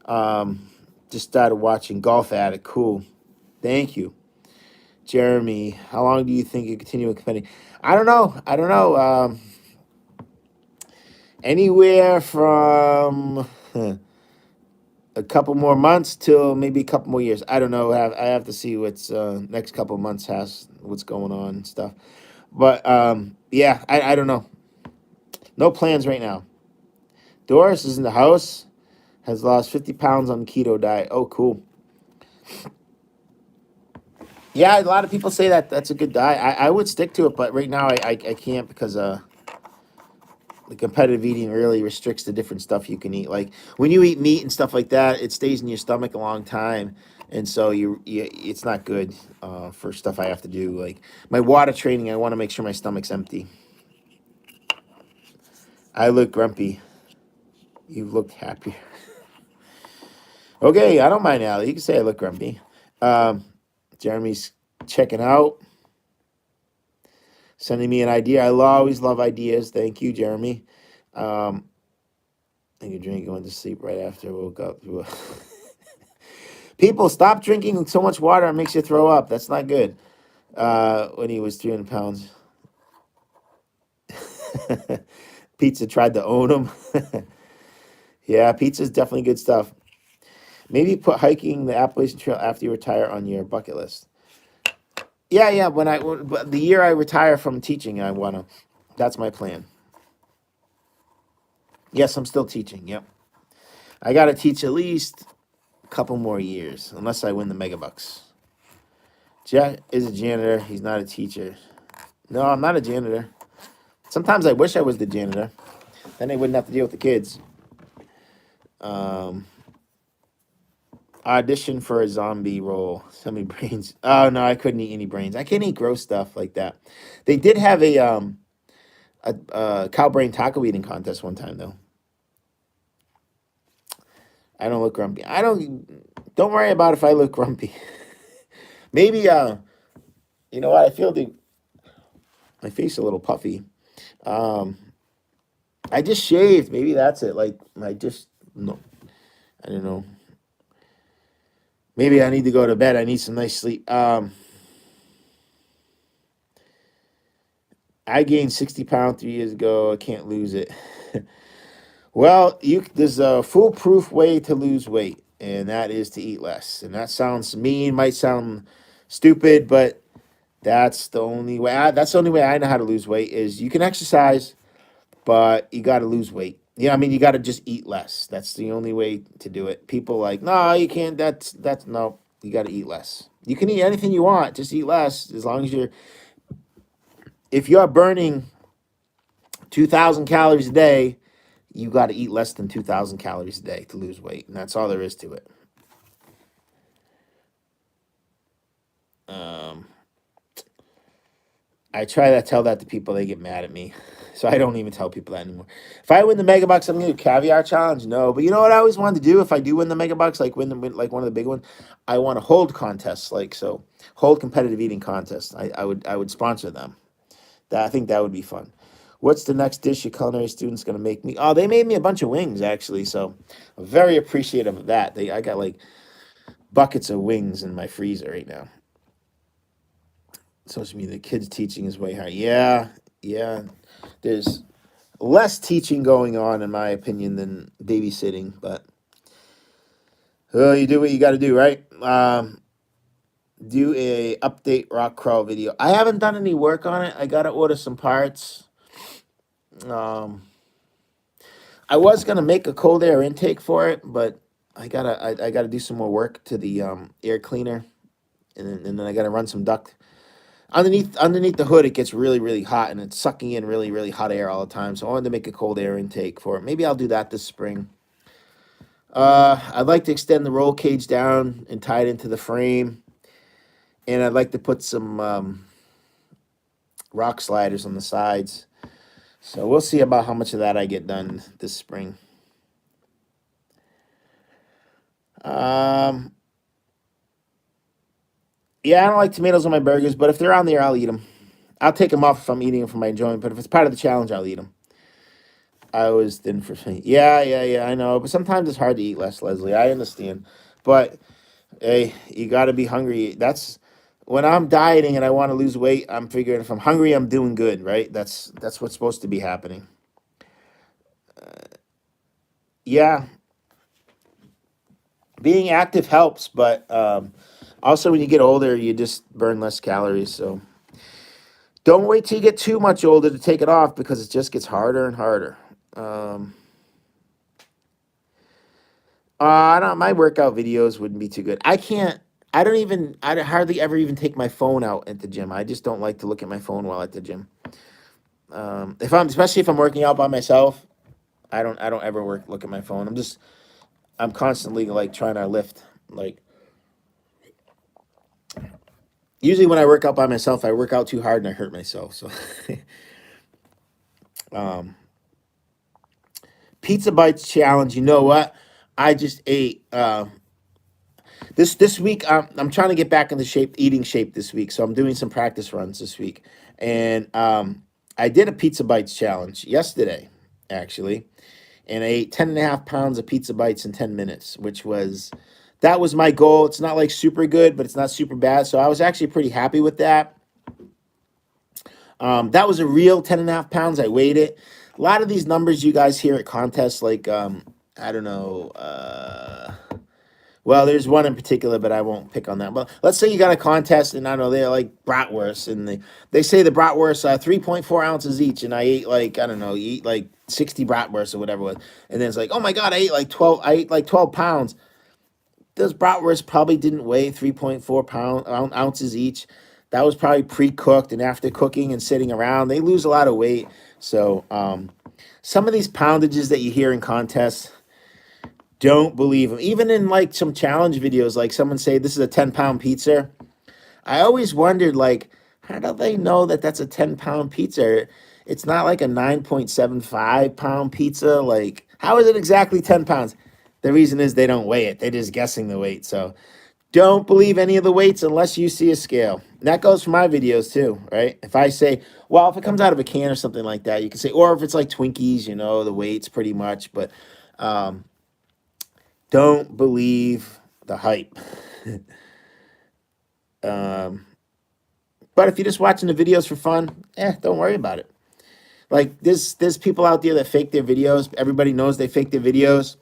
S1: Um, just started watching Golf Addict. Cool. Thank you. Jeremy, how long do you think you continue competing? I don't know. I don't know. Anywhere from a couple more months till maybe a couple more years. I don't know. I have to see what's next couple months has what's going on and stuff. But yeah, I don't know. No plans right now. Doris is in the house. Has lost 50 pounds on the keto diet. Oh, cool. Yeah, a lot of people say that that's a good diet. I would stick to it, but right now I can't because the competitive eating really restricts the different stuff you can eat. Like when you eat meat and stuff like that, it stays in your stomach a long time, and so it's not good for stuff I have to do. Like my water training, I want to make sure my stomach's empty. I look grumpy. You look happier. Okay, I don't mind, Allie. You can say I look grumpy. Um, Jeremy's checking out, sending me an idea. I always love ideas. Thank you, Jeremy. Um, I could drink going to sleep right after I woke up. People, stop drinking so much water. It makes you throw up. That's not good. When he was 300 pounds. Pizza tried to own him. Yeah, pizza's definitely good stuff. Maybe put hiking the Appalachian Trail after you retire on your bucket list. Yeah, yeah. But the year I retire from teaching, I wanna. That's my plan. Yes, I'm still teaching. Yep, I gotta teach at least a couple more years, unless I win the megabucks. Jeff is a janitor. He's not a teacher. No, I'm not a janitor. Sometimes I wish I was the janitor. Then I wouldn't have to deal with the kids. Um, Audition for a zombie role. So many brains. Oh no, I couldn't eat any brains. I can't eat gross stuff like that. They did have a cow brain taco eating contest one time though. I don't look grumpy. I don't worry about if I look grumpy. Maybe you know what? I feel my face a little puffy. Um I just shaved. Maybe that's it. Like I just no. I don't know. Maybe I need to go to bed. I need some nice sleep. I gained 60 pounds 3 years ago. I can't lose it. Well, there's a foolproof way to lose weight, and that is to eat less. And that sounds mean, might sound stupid, but that's the only way. That's the only way I know how to lose weight is you can exercise, but you got to lose weight. Yeah, I mean, you got to just eat less. That's the only way to do it. People like, no, you can't. That's no. You got to eat less. You can eat anything you want, just eat less. As long as you're, if you're burning 2,000 calories a day, you got to eat less than 2,000 calories a day to lose weight, and that's all there is to it. Um, I try to tell that to people, they get mad at me. So I don't even tell people that anymore. If I win the mega bucks, I'm gonna do caviar challenge. No, but you know what I always wanted to do if I do win the mega bucks, like like one of the big ones, I want to hold contests, like so hold competitive eating contests. I would sponsor them. That I think that would be fun. What's the next dish your culinary student's gonna make me? Oh, they made me a bunch of wings actually, so I'm very appreciative of that. I got like buckets of wings in my freezer right now. Social media, the kids teaching is way higher. Yeah, yeah. There's less teaching going on, in my opinion, than babysitting. But you do what you got to do, right? Do a update rock crawl video. I haven't done any work on it. I gotta order some parts. Um, I was gonna make a cold air intake for it, but I gotta do some more work to the air cleaner, and then I gotta run some duct underneath the hood. It gets really hot, and it's sucking in really hot air all the time. So I wanted to make a cold air intake for it. Maybe I'll do that this spring. I'd like to extend the roll cage down and tie it into the frame, and I'd like to put some rock sliders on the sides. So we'll see about how much of that I get done this spring. Um, yeah, I don't like tomatoes on my burgers, but if they're on there, I'll eat them. I'll take them off if I'm eating them for my enjoyment, but if it's part of the challenge, I'll eat them. I was thin for yeah, I know, but sometimes it's hard to eat less, Leslie. I understand, but hey, you got to be hungry. That's when I'm dieting and I want to lose weight. I'm figuring if I'm hungry, I'm doing good, right? That's what's supposed to be happening. Yeah, being active helps, but also when you get older, you just burn less calories. So don't wait till you get too much older to take it off because it just gets harder and harder. Um, I don't. My workout videos wouldn't be too good. I can't. I don't even. I hardly ever even take my phone out at the gym. I just don't like to look at my phone while at the gym. If I'm, especially if I'm working out by myself, I don't. I don't ever look at my phone. I'm just. I'm constantly like trying to lift. Like usually when I work out by myself, I work out too hard and I hurt myself. So, um, pizza bites challenge. You know what? I just ate. This week I'm trying to get back into eating shape this week. So I'm doing some practice runs this week, and I did a pizza bites challenge yesterday, actually, and I ate 10.5 pounds of pizza bites in 10 minutes, which was that was my goal. It's not like super good, but it's not super bad. So I was actually pretty happy with that. That was a real 10.5 pounds. I weighed it. A lot of these numbers you guys hear at contests, like I don't know. Well, there's one in particular, but I won't pick on that. But let's say you got a contest, and I don't know they're like bratwursts, and they say the bratwursts are 3.4 ounces each, and I ate like I don't know, you eat like 60 bratwursts or whatever it was, and then it's like, oh my god, I ate like 12. I ate like 12 pounds. Those bratwursts probably didn't weigh 3.4 ounces each. That was probably pre-cooked, and after cooking and sitting around, they lose a lot of weight. So some of these poundages that you hear in contests. Don't believe them. Even in like some challenge videos, like someone say this is a 10-pound pizza. I always wondered, like, how do they know that that's a 10-pound pizza? It's not like a 9.75 pound pizza. Like, how is it exactly 10 pounds? The reason is they don't weigh it. They're just guessing the weight. So don't believe any of the weights unless you see a scale. And that goes for my videos too, right? If I say, well, if it comes out of a can or something like that, you can say, or if it's like Twinkies, the weights pretty much. But don't believe the hype. um, but if you're just watching the videos for fun, don't worry about it. Like there's people out there that fake their videos. Everybody knows they fake their videos.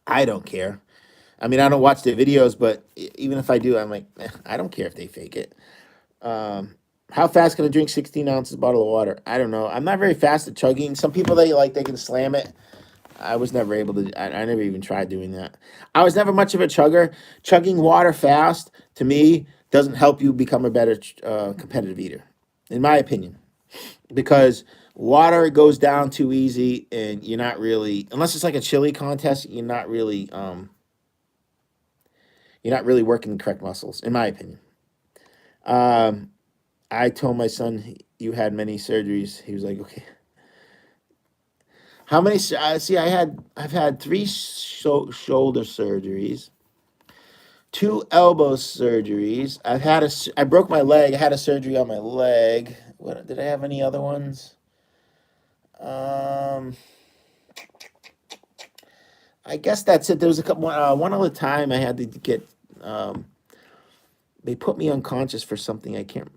S1: I don't care. I mean, I don't watch their videos, but even if I do, I'm like, I don't care if they fake it. Um, How fast can I drink 16 ounces bottle of water? I don't know. I'm not very fast at chugging. Some people they can slam it. I was never able to. I never even tried doing that. I was never much of a chugger. Chugging water fast to me doesn't help you become a better competitive eater, in my opinion, because water goes down too easy, and you're not really, unless it's like a chili contest, you're not really working the correct muscles, in my opinion. Um, I told my son you had many surgeries. He was like, okay. How many? See, I've had three shoulder surgeries, two elbow surgeries. I broke my leg. I had a surgery on my leg. What did I have? Any other ones? Um, I guess that's it. There was a couple. One other time I had to get. Um, they put me unconscious for something I can't.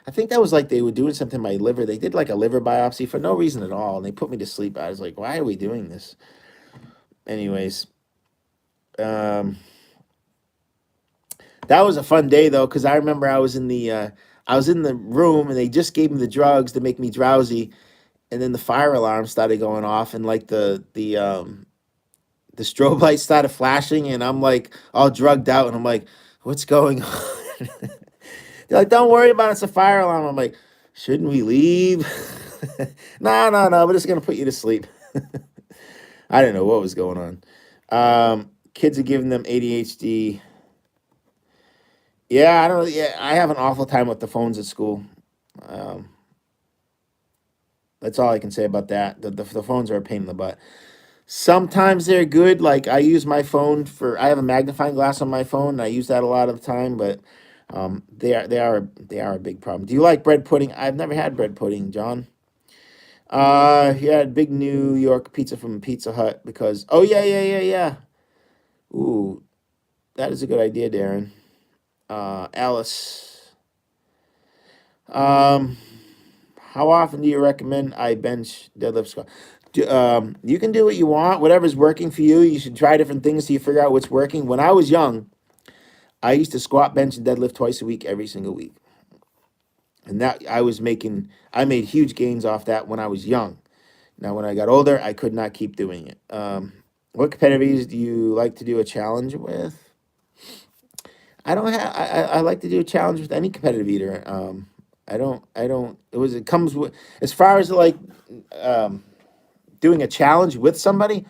S1: I think that was like they were doing something in my liver. They did like a liver biopsy for no reason at all, and they put me to sleep. I was like, why are we doing this? Anyways, um, that was a fun day though, because I remember I was in the room and they just gave me the drugs to make me drowsy, and then the fire alarm started going off, and like the strobe light started flashing, and I'm like all drugged out, and I'm like, what's going on? They're like, don't worry about it, it's a fire alarm. I'm like, shouldn't we leave? No, no, no, we're just gonna put you to sleep. I didn't know what was going on. Kids are giving them ADHD. Yeah, I don't know. Yeah, I have an awful time with the phones at school. Um, that's all I can say about that. The phones are a pain in the butt. Sometimes they're good. Like I use my phone for. I have a magnifying glass on my phone, and I use that a lot of the time. But they are a big problem. Do you like bread pudding? I've never had bread pudding, John. He had big New York pizza from Pizza Hut because. Oh yeah, yeah, yeah, yeah. Ooh, that is a good idea, Darren. Alice. Um, how often do you recommend I bench, deadlift, squat? You can do what you want, whatever's working for you. You should try different things so you figure out what's working. When I was young, I used to squat, bench, and deadlift twice a week, every single week, and that I made huge gains off that when I was young. Now, when I got older, I could not keep doing it. What competitors do you like to do a challenge with? I don't have. I like to do a challenge with any competitive eater. I don't. It comes with as far as like um, doing a challenge with somebody.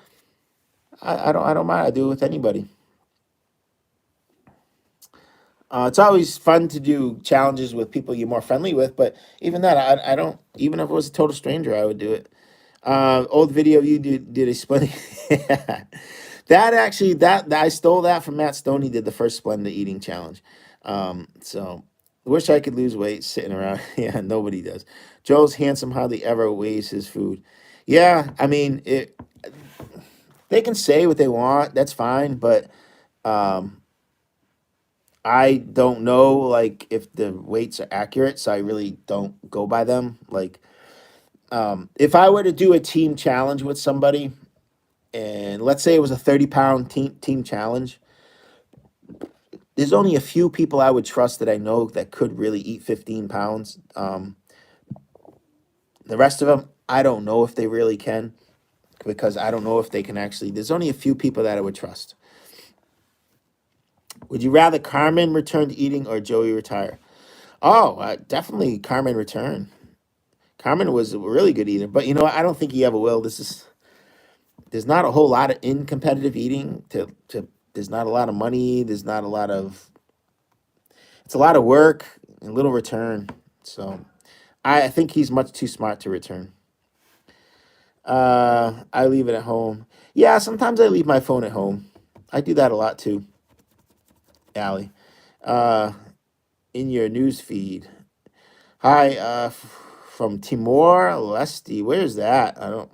S1: I don't mind. I do it with anybody. It's always fun to do challenges with people you're more friendly with, but even that, I don't. Even if it was a total stranger, I would do it. Old video you did explaining. That actually that I stole that from Matt Stone. He did the first Splenda eating challenge. So wish I could lose weight sitting around. Yeah, nobody does. Joe's handsome hardly ever weighs his food. Yeah, I mean it. They can say what they want. That's fine, but um, I don't know like if the weights are accurate, so I really don't go by them. Like if I were to do a team challenge with somebody, and let's say it was a 30-pound team challenge, there's only a few people I would trust that I know that could really eat 15 pounds. The rest of them, I don't know if they really can because I don't know if they can actually. There's only a few people that I would trust. Would you rather Carmen return to eating or Joey retire? Oh, definitely Carmen return. Carmen was a really good eater, but you know what? I don't think he ever will. There's not a whole lot of in competitive eating to there's not a lot of money. There's not a lot of it's a lot of work and little return. So I think he's much too smart to return. I leave it at home. Yeah, sometimes I leave my phone at home. I do that a lot too, Allie. Uh, in your news feed. Hi, from Timor Leste. Where's that? I don't.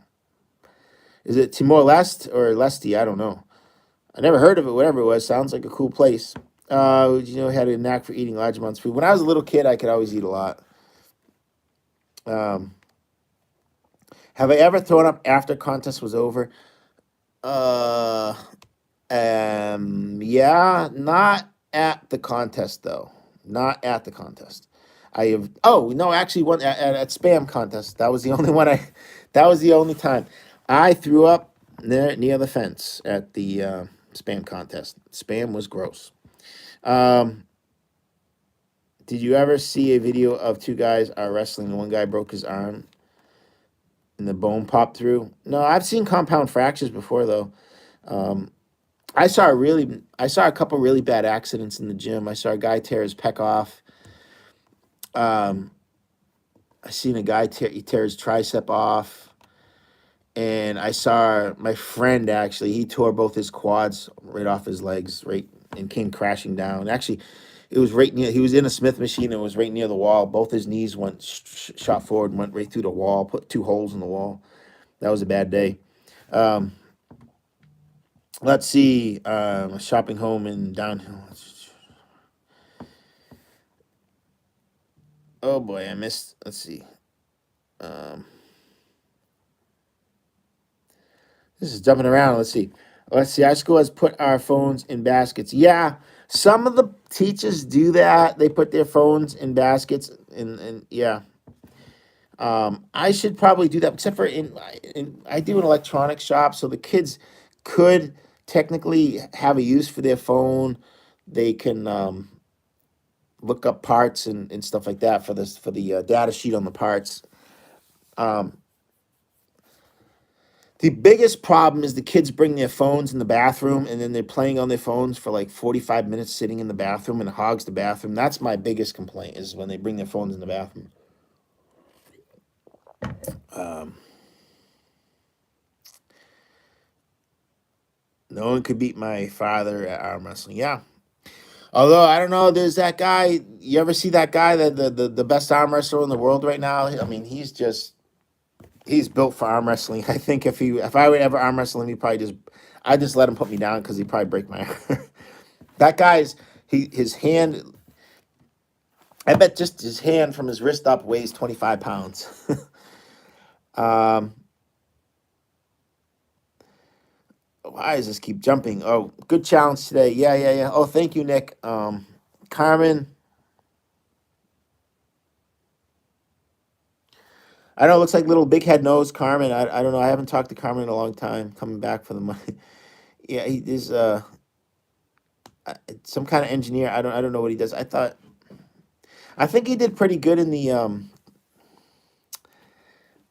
S1: Is it Timor Leste or Leste? I don't know. I never heard of it. Whatever it was, sounds like a cool place. You know, had a knack for eating large amounts of food. When I was a little kid, I could always eat a lot. Um, have I ever thrown up after contest was over? Uh, yeah, not at the contest though. Not at the contest. I have. Oh no, actually, one at spam contest. That was the only one I. That was the only time I threw up near the fence at the spam contest. Spam was gross. Um, did you ever see a video of two guys are wrestling and one guy broke his arm and the bone popped through? No, I've seen compound fractures before though. Um, I saw a couple really bad accidents in the gym. I saw a guy tear his pec off. Um, I seen a guy tear his tricep off, and I saw my friend actually. He tore both his quads right off his legs, right, and came crashing down. Actually, it was right near. He was in a Smith machine and was right near the wall. Both his knees went shot forward and went right through the wall. Put two holes in the wall. That was a bad day. Um, let's see. A shopping home in downhill. Oh boy, I missed. Let's see. Um, this is jumping around. Let's see. Let's see. Our school has put our phones in baskets. Yeah, some of the teachers do that. They put their phones in baskets, and yeah. I should probably do that, except for I do an electronics shop, so the kids could technically have a use for their phone. They can look up parts and stuff like that for this for the data sheet on the parts. Um, The biggest problem is the kids bring their phones in the bathroom and then they're playing on their phones for like 45 minutes sitting in the bathroom and it hogs the bathroom. That's my biggest complaint is when they bring their phones in the bathroom. Um, no one could beat my father at arm wrestling. Yeah. Although I don't know, there's that guy. You ever see that guy, the best arm wrestler in the world right now? I mean, he's built for arm wrestling. I think if I would ever arm wrestle him, I just let him put me down because he'd probably break my arm. That guy's his hand. I bet just his hand from his wrist up weighs 25 pounds. um, why does this keep jumping? Oh, good challenge today. Yeah, yeah, yeah. Oh, thank you, Nick. Carmen. I know it looks like little big head nose, Carmen. I don't know. I haven't talked to Carmen in a long time. Coming back for the money. Yeah, he is some kind of engineer. I don't know what he does. I think he did pretty good in the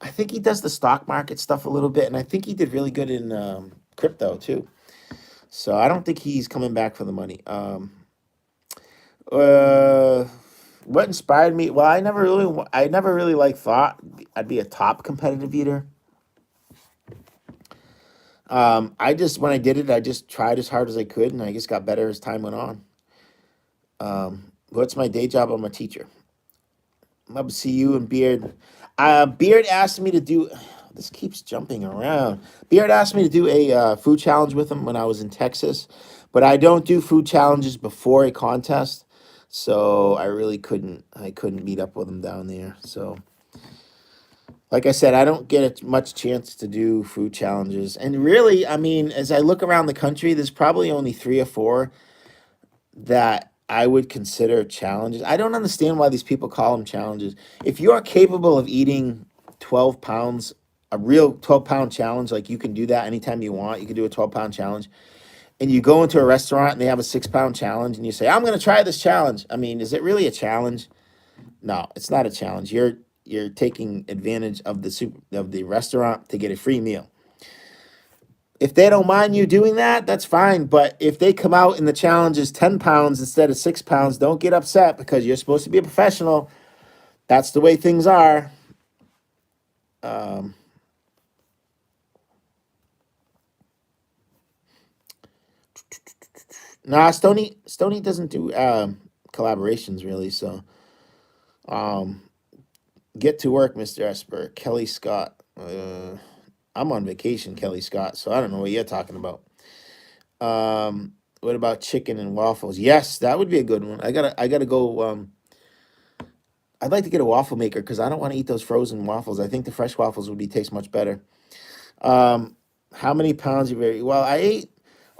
S1: I think he does the stock market stuff a little bit, and I think he did really good in crypto too. So I don't think he's coming back for the money. Uh, what inspired me? Well, I never really like thought I'd be a top competitive eater. I just when I did it, I just tried as hard as I could, and I just got better as time went on. What's my day job? I'm a teacher. Love to see you and Beard. Beard asked me to do. This keeps jumping around. Beard asked me to do a food challenge with him when I was in Texas, but I don't do food challenges before a contest, so I really couldn't. I couldn't meet up with him down there. So, like I said, I don't get much chance to do food challenges. And really, I mean, as I look around the country, there's probably only three or four that I would consider challenges. I don't understand why these people call them challenges. If you are capable of eating 12 pounds, a real 12-pound challenge, like you can do that anytime you want, you can do a 12-pound challenge, and you go into a restaurant and they have a 6-pound challenge and you say, I'm going to try this challenge. I mean, is it really a challenge? No, it's not a challenge. You're taking advantage of the restaurant to get a free meal. If they don't mind you doing that, that's fine. But if they come out and the challenge is 10 pounds instead of 6 pounds, don't get upset because you're supposed to be a professional. That's the way things are. Um, nah, Stony doesn't do collaborations really. So um, get to work, Mr. Esper. Kelly Scott. I'm on vacation, Kelly Scott. So I don't know what you're talking about. What about chicken and waffles? Yes, that would be a good one. I gotta go. I'd like to get a waffle maker because I don't want to eat those frozen waffles. I think the fresh waffles would taste much better. How many pounds you very well? I ate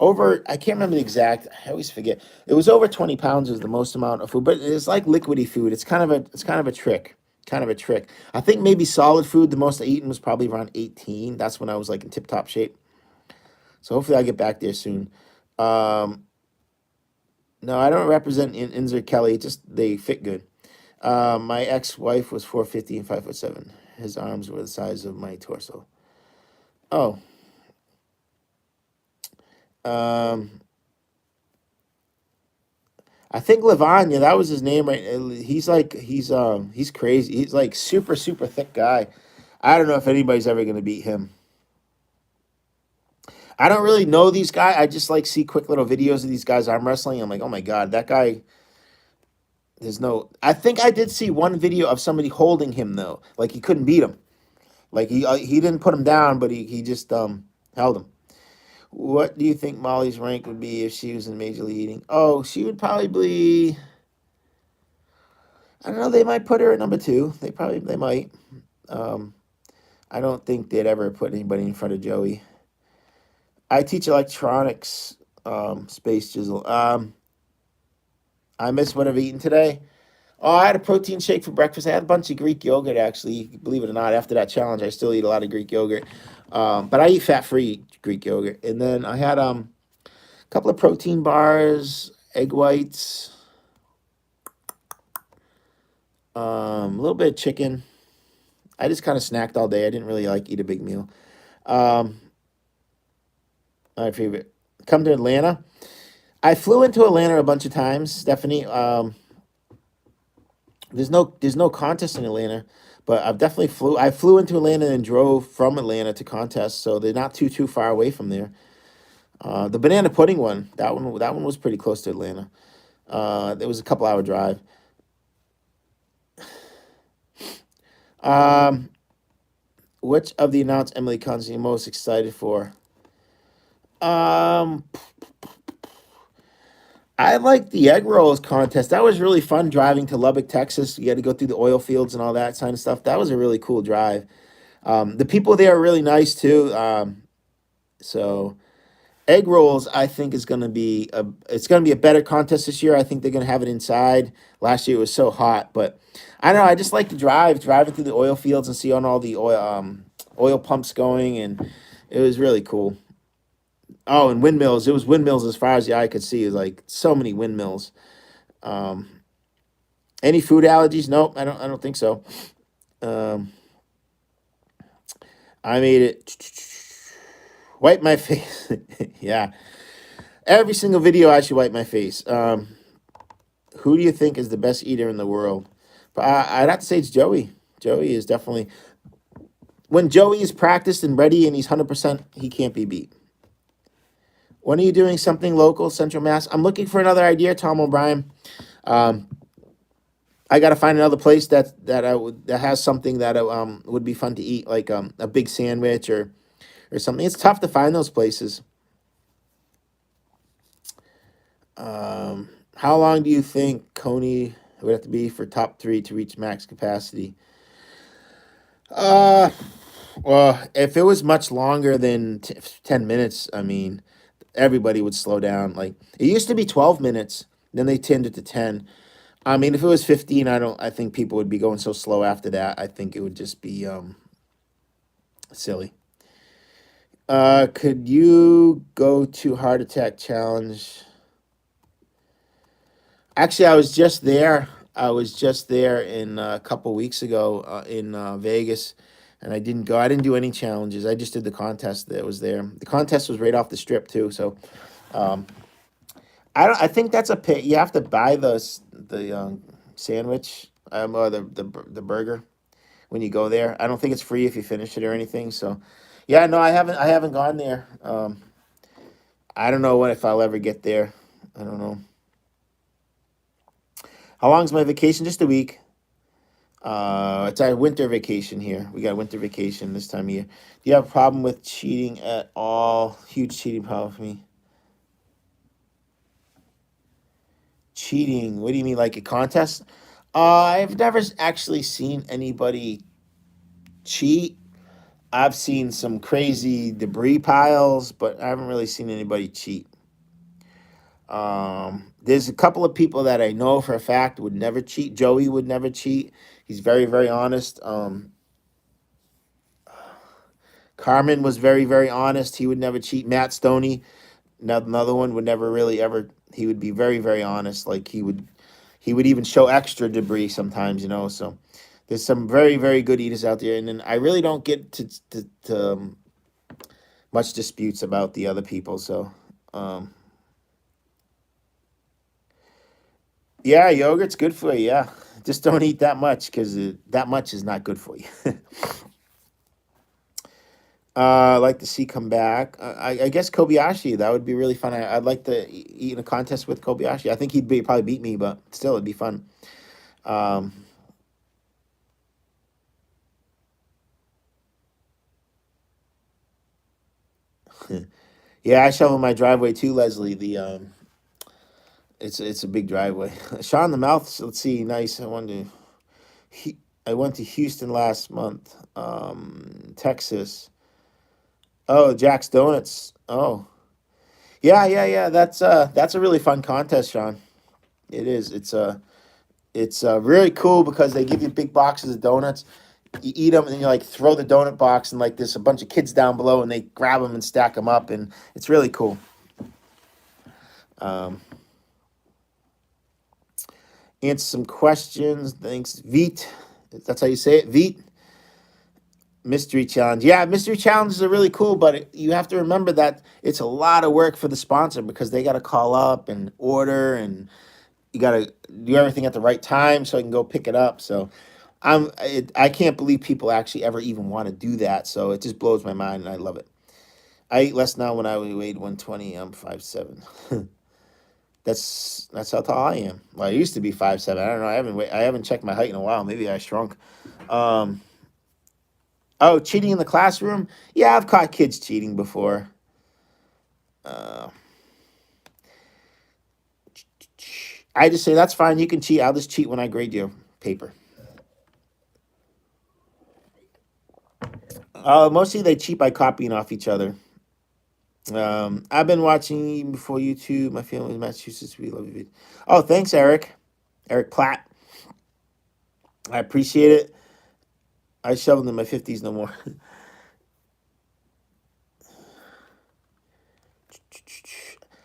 S1: over. I can't remember the exact. I always forget. It was over 20 pounds is the most amount of food, but it's like liquidy food. It's kind of a trick. Kind of a trick. I think maybe solid food. The most I eaten was probably around 18. That's when I was like in tip top shape. So hopefully I get back there soon. Um, no, I don't represent Inzer Kelly. Just they fit good. My ex-wife was 450 and 5'7". His arms were the size of my torso. Oh, um, I think Lavanya, that was his name, right? He's crazy. He's like super thick guy. I don't know if anybody's ever gonna beat him. I don't really know these guys. I just like see quick little videos of these guys arm wrestling. I'm like, oh my god, that guy. There's no. I think I did see one video of somebody holding him though, like he couldn't beat him. Like he didn't put him down, but he just held him. What do you think Molly's rank would be if she was in Major League Eating? Oh, she would probably be. I don't know. They might put her at number two. They might. Um, I don't think they'd ever put anybody in front of Joey. I teach electronics. Space Jizzle. I miss what I've eaten today. Oh, I had a protein shake for breakfast. I had a bunch of Greek yogurt, actually. Believe it or not, after that challenge, I still eat a lot of Greek yogurt. But I eat fat-free Greek yogurt. And then I had a couple of protein bars, egg whites, a little bit of chicken. I just kind of snacked all day. I didn't really like eat a big meal. My favorite. Come to Atlanta. I flew into Atlanta a bunch of times, Stephanie. There's no contest in Atlanta, but I flew into Atlanta and drove from Atlanta to contests, so they're not too far away from there. The banana pudding one, that one was pretty close to Atlanta. It was a couple hour drive. Um, which of the announced Emily cons are you most excited for? Um, I like the egg rolls contest. That was really fun driving to Lubbock, Texas. You had to go through the oil fields and all that kind of stuff. That was a really cool drive. The people there are really nice too. So egg rolls, I think it's gonna be a better contest this year. I think they're gonna have it inside. Last year it was so hot, but I don't know. I just like to driving through the oil fields and see on all the oil pumps going, and it was really cool. Oh, and windmills. It was windmills as far as the eye could see. It was like so many windmills. Um, any food allergies? Nope, I don't. I don't think so. Um, I made it. Wipe my face. Yeah, every single video I should wipe my face. Who do you think is the best eater in the world? But I'd have to say it's Joey. Joey is definitely when Joey is practiced and ready and he's 100%, he can't be beat. When are you doing something local, Central Mass? I'm looking for another idea, Tom O'Brien. Um, I got to find another place that has something that would be fun to eat, like a big sandwich or something. It's tough to find those places. How long do you think Coney would have to be for top three to reach max capacity? Uh, well, if it was much longer than 10 minutes, I mean, everybody would slow down. Like it used to be 12 minutes, then they turned it to 10. I mean, if it was 15, I think people would be going so slow after that. I think it would just be silly. Could you go to Heart Attack Challenge? Actually, I was just there. I was just there in a couple weeks ago in Vegas, and I didn't go. I didn't do any challenges. I just did the contest that was there. The contest was right off the strip too. So, um, I don't. I think that's a pit. You have to buy the sandwich or the burger when you go there. I don't think it's free if you finish it or anything. So, yeah, no, I haven't gone there. I don't know if I'll ever get there. I don't know. How long's my vacation? Just a week. It's our winter vacation here. We got winter vacation this time of year. Do you have a problem with cheating at all? Huge cheating problem for me. Cheating? What do you mean, like a contest? I've never actually seen anybody cheat. I've seen some crazy debris piles, but I haven't really seen anybody cheat. There's a couple of people that I know for a fact would never cheat. Joey would never cheat. He's very, very honest. Carmen was very, very honest. He would never cheat. Matt Stoney, another one, would never really ever. He would be very, very honest. Like he would even show extra debris sometimes. So there's some very, very good eaters out there, and then I really don't get to much disputes about the other people. So yeah, yogurt's good for you. Yeah, just don't eat that much because that much is not good for you. I'd like to see come back. I guess Kobayashi. That would be really fun. I'd like to eat in a contest with Kobayashi. I think probably beat me, but still, it'd be fun. Um, yeah, I shovel my driveway too, Leslie. It's a big driveway. Sean the mouth. Let's see. Nice. I went to Houston last month. Texas. Oh, Jack's Donuts. Oh, yeah, yeah, yeah. That's a really fun contest, Sean. It is. It's really cool because they give you big boxes of donuts. You eat them and then you like throw the donut box and like there's a bunch of kids down below and they grab them and stack them up and it's really cool. Um, Answer some questions. Thanks, Veet. That's how you say it, Veet. Mystery challenge. Yeah, mystery challenges are really cool, but you have to remember that it's a lot of work for the sponsor because they got to call up and order and you got to do everything at the right time so I can go pick it up. So I can't believe people actually ever even want to do that. So it just blows my mind, and I love it. I eat less now. When I weighed 120, I'm 5'7". That's how tall I am. Well, I used to be 5'7". I don't know. I haven't checked my height in a while. Maybe I shrunk. Um, oh, cheating in the classroom. Yeah, I've caught kids cheating before. Uh, I just say that's fine. You can cheat. I'll just cheat when I grade your paper. Mostly they cheat by copying off each other. I've been watching even before YouTube. My family in Massachusetts. We love you. Oh, thanks, Eric. Eric Platt. I appreciate it. I shoveled in my 50s no more.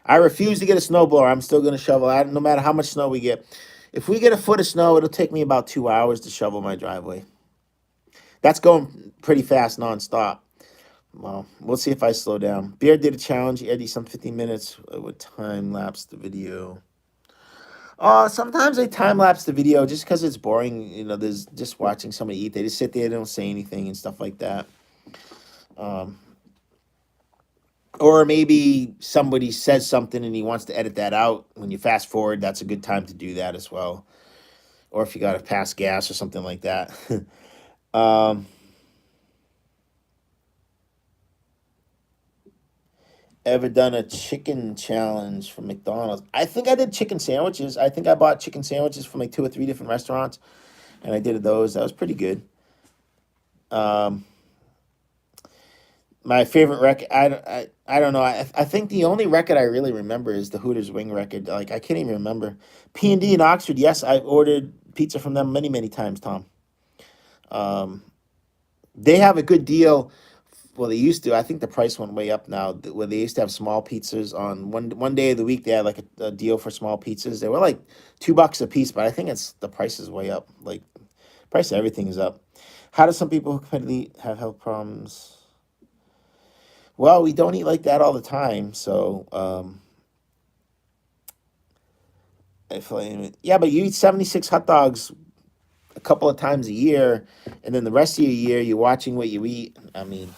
S1: I refuse to get a snowblower. I'm still going to shovel. No matter how much snow we get. If we get a foot of snow, it'll take me about 2 hours to shovel my driveway. That's going pretty fast nonstop. Well, we'll see if I slow down. Bear did a challenge. Eddie, some 15 minutes. I would time lapse the video. Sometimes I time lapse the video just because it's boring. There's just watching somebody eat. They just sit there, they don't say anything and stuff like that. Um, or maybe somebody says something and he wants to edit that out. When you fast forward, that's a good time to do that as well. Or if you got to pass gas or something like that. um, Ever done a chicken challenge from McDonald's? I think I did chicken sandwiches. I think I bought chicken sandwiches from like 2 or 3 different restaurants, and I did those. That was pretty good. Um, my favorite record, I don't know. I think the only record I really remember is the Hooters wing record. Like I can't even remember. P&D in Oxford. Yes, I've ordered pizza from them many, many times, Tom. Um, they have a good deal. Well, they used to. I think the price went way up now. Where they used to have small pizzas on one day of the week, they had like a deal for small pizzas. They were like $2 a piece, but I think it's the price is way up. Like price of everything is up. How do some people completely have health problems? Well, we don't eat like that all the time, so yeah, but you eat 76 hot dogs a couple of times a year, and then the rest of your year you're watching what you eat. I mean,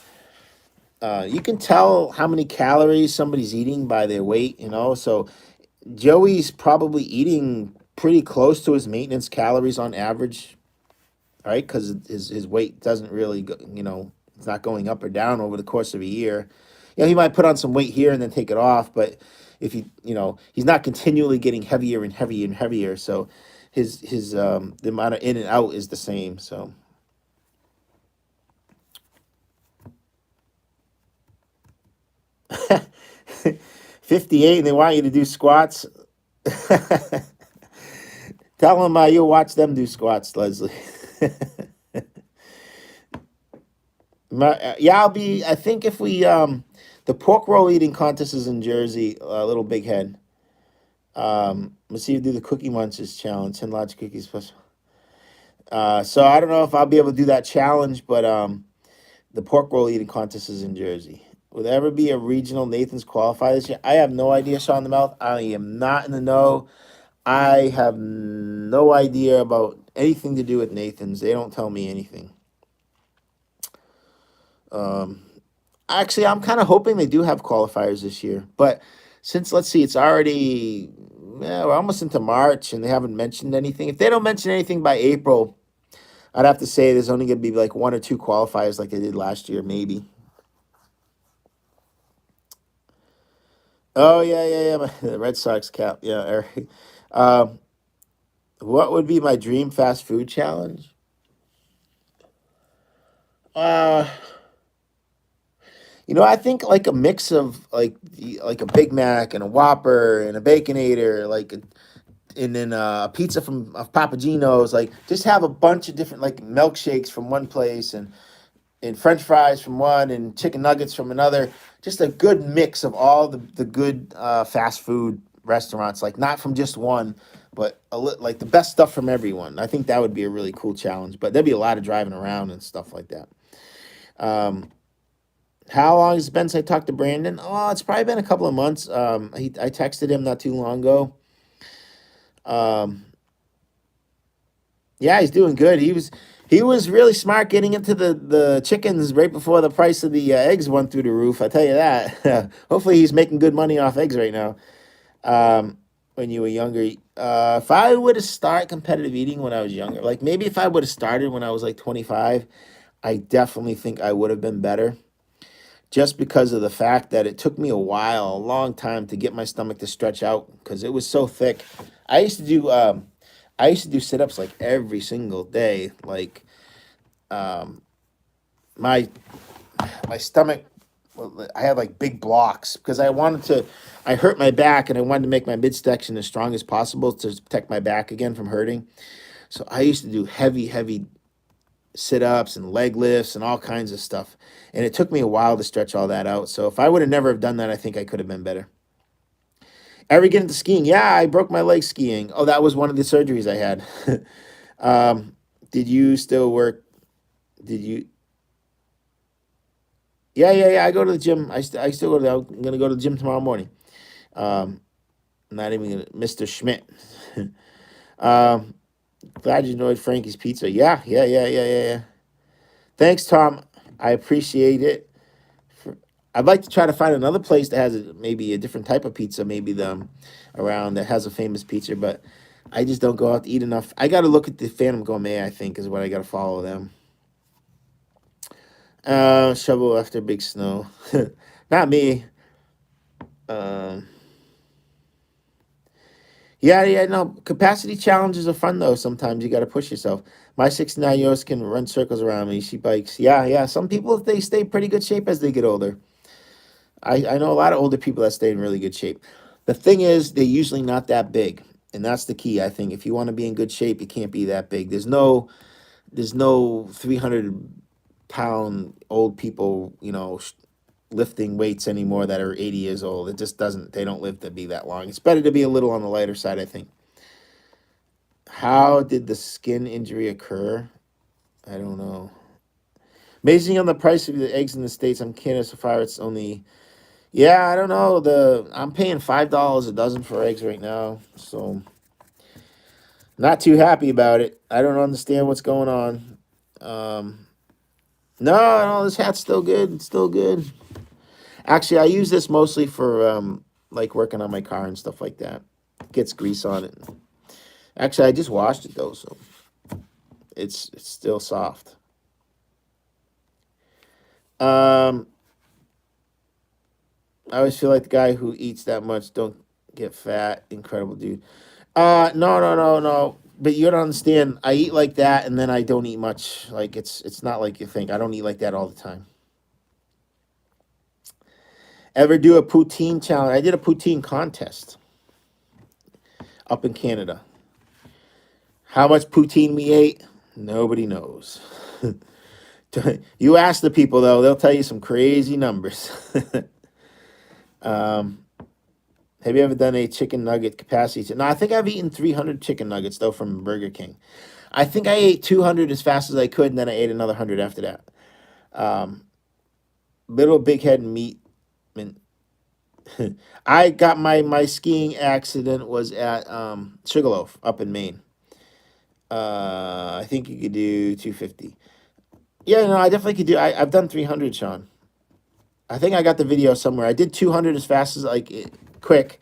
S1: you can tell how many calories somebody's eating by their weight, So Joey's probably eating pretty close to his maintenance calories on average, right? Because his weight doesn't really go, it's not going up or down over the course of a year. He might put on some weight here and then take it off, but if he's not continually getting heavier and heavier and heavier, so his the amount of in and out is the same. So 58 and they want you to do squats. Tell them you'll watch them do squats, Leslie. Yeah, I'll be. I think if we the pork roll eating contest is in Jersey, Little Big Head. Let's see you do the Cookie Munchers challenge, 10 large cookies plus. So I don't know if I'll be able to do that challenge, but the pork roll eating contest is in Jersey. Will there ever be a regional Nathan's qualify this year? I have no idea, Sean the Mouth. I am not in the know. I have no idea about anything to do with Nathan's. They don't tell me anything. Actually, I'm kind of hoping they do have qualifiers this year. But since, let's see, it's already, we're almost into March and they haven't mentioned anything. If they don't mention anything by April, I'd have to say there's only going to be like 1 or 2 qualifiers like they did last year, maybe. Oh, yeah. The Red Sox cap. Yeah, Eric. What would be my dream fast food challenge? I think like a mix of like a Big Mac and a Whopper and a Baconator, and then a pizza from Papa Gino's. Like just have a bunch of different like milkshakes from one place and French fries from one and chicken nuggets from another. Just a good mix of all the good fast food restaurants. Like not from just one, but like the best stuff from everyone. I think that would be a really cool challenge. But there'd be a lot of driving around and stuff like that. How long has it been since I talked to Brandon? Oh, it's probably been a couple of months. I texted him not too long ago. Yeah, he's doing good. He was really smart getting into the chickens right before the price of the eggs went through the roof. I tell you that. Hopefully, he's making good money off eggs right now. When you were younger, if I would have started competitive eating when I was younger, like maybe if I would have started when I was like 25, I definitely think I would have been better. Just because of the fact that it took me a long time to get my stomach to stretch out because it was so thick. I used to do sit-ups like every single day. Like my my stomach, I had like big blocks because I hurt my back and I wanted to make my midsection as strong as possible to protect my back again from hurting. So I used to do heavy sit-ups and leg lifts and all kinds of stuff. And it took me a while to stretch all that out. So if I would have never have done that, I think I could have been better. Ever get into skiing? Yeah, I broke my leg skiing. Oh, that was one of the surgeries I had. Did you still work? Did you? Yeah. I go to the gym. I still go to I'm going to go to the gym tomorrow morning. Not even gonna, Mr. Schmidt. Glad you enjoyed Frankie's Pizza. Yeah. Thanks, Tom. I appreciate it. I'd like to try to find another place that has maybe a different type of pizza, maybe around that has a famous pizza, but I just don't go out to eat enough. I got to look at the Phantom Gourmet, I think, is what I got to follow them. Shovel after big snow. Not me. Yeah, no. Capacity challenges are fun, though. Sometimes you got to push yourself. My 69-year-olds can run circles around me. She bikes. Yeah. Some people, they stay pretty good shape as they get older. I know a lot of older people that stay in really good shape. The thing is, they're usually not that big. And that's the key, I think. If you want to be in good shape, you can't be that big. There's no 300-pound old people, lifting weights anymore that are 80 years old. It just doesn't, they don't live to be that long. It's better to be a little on the lighter side, I think. How did the skin injury occur? I don't know. Amazing on the price of the eggs in the States. I'm Canada so far. It's only, yeah, I don't know. I'm paying $5 a dozen for eggs right now. So not too happy about it. I don't understand what's going on. No, this hat's still good. It's still good. Actually, I use this mostly for like working on my car and stuff like that. Gets grease on it. Actually, I just washed it though, so it's still soft. I always feel like the guy who eats that much don't get fat. Incredible dude. No. But you don't understand. I eat like that, and then I don't eat much. Like it's not like you think. I don't eat like that all the time. Ever do a poutine challenge? I did a poutine contest up in Canada. How much poutine we ate? Nobody knows. You ask the people though; they'll tell you some crazy numbers. um, have you ever done a chicken nugget capacity? No, I think I've eaten 300 chicken nuggets though from Burger King. I think I ate 200 as fast as I could, and then I ate another 100 after that. Um, Little Big Head meat. I got my skiing accident was at Sugarloaf up in Maine. I think you could do 250. Yeah, no, I definitely could do. I've done 300, Sean. I think I got the video somewhere. I did 200 as fast as quick,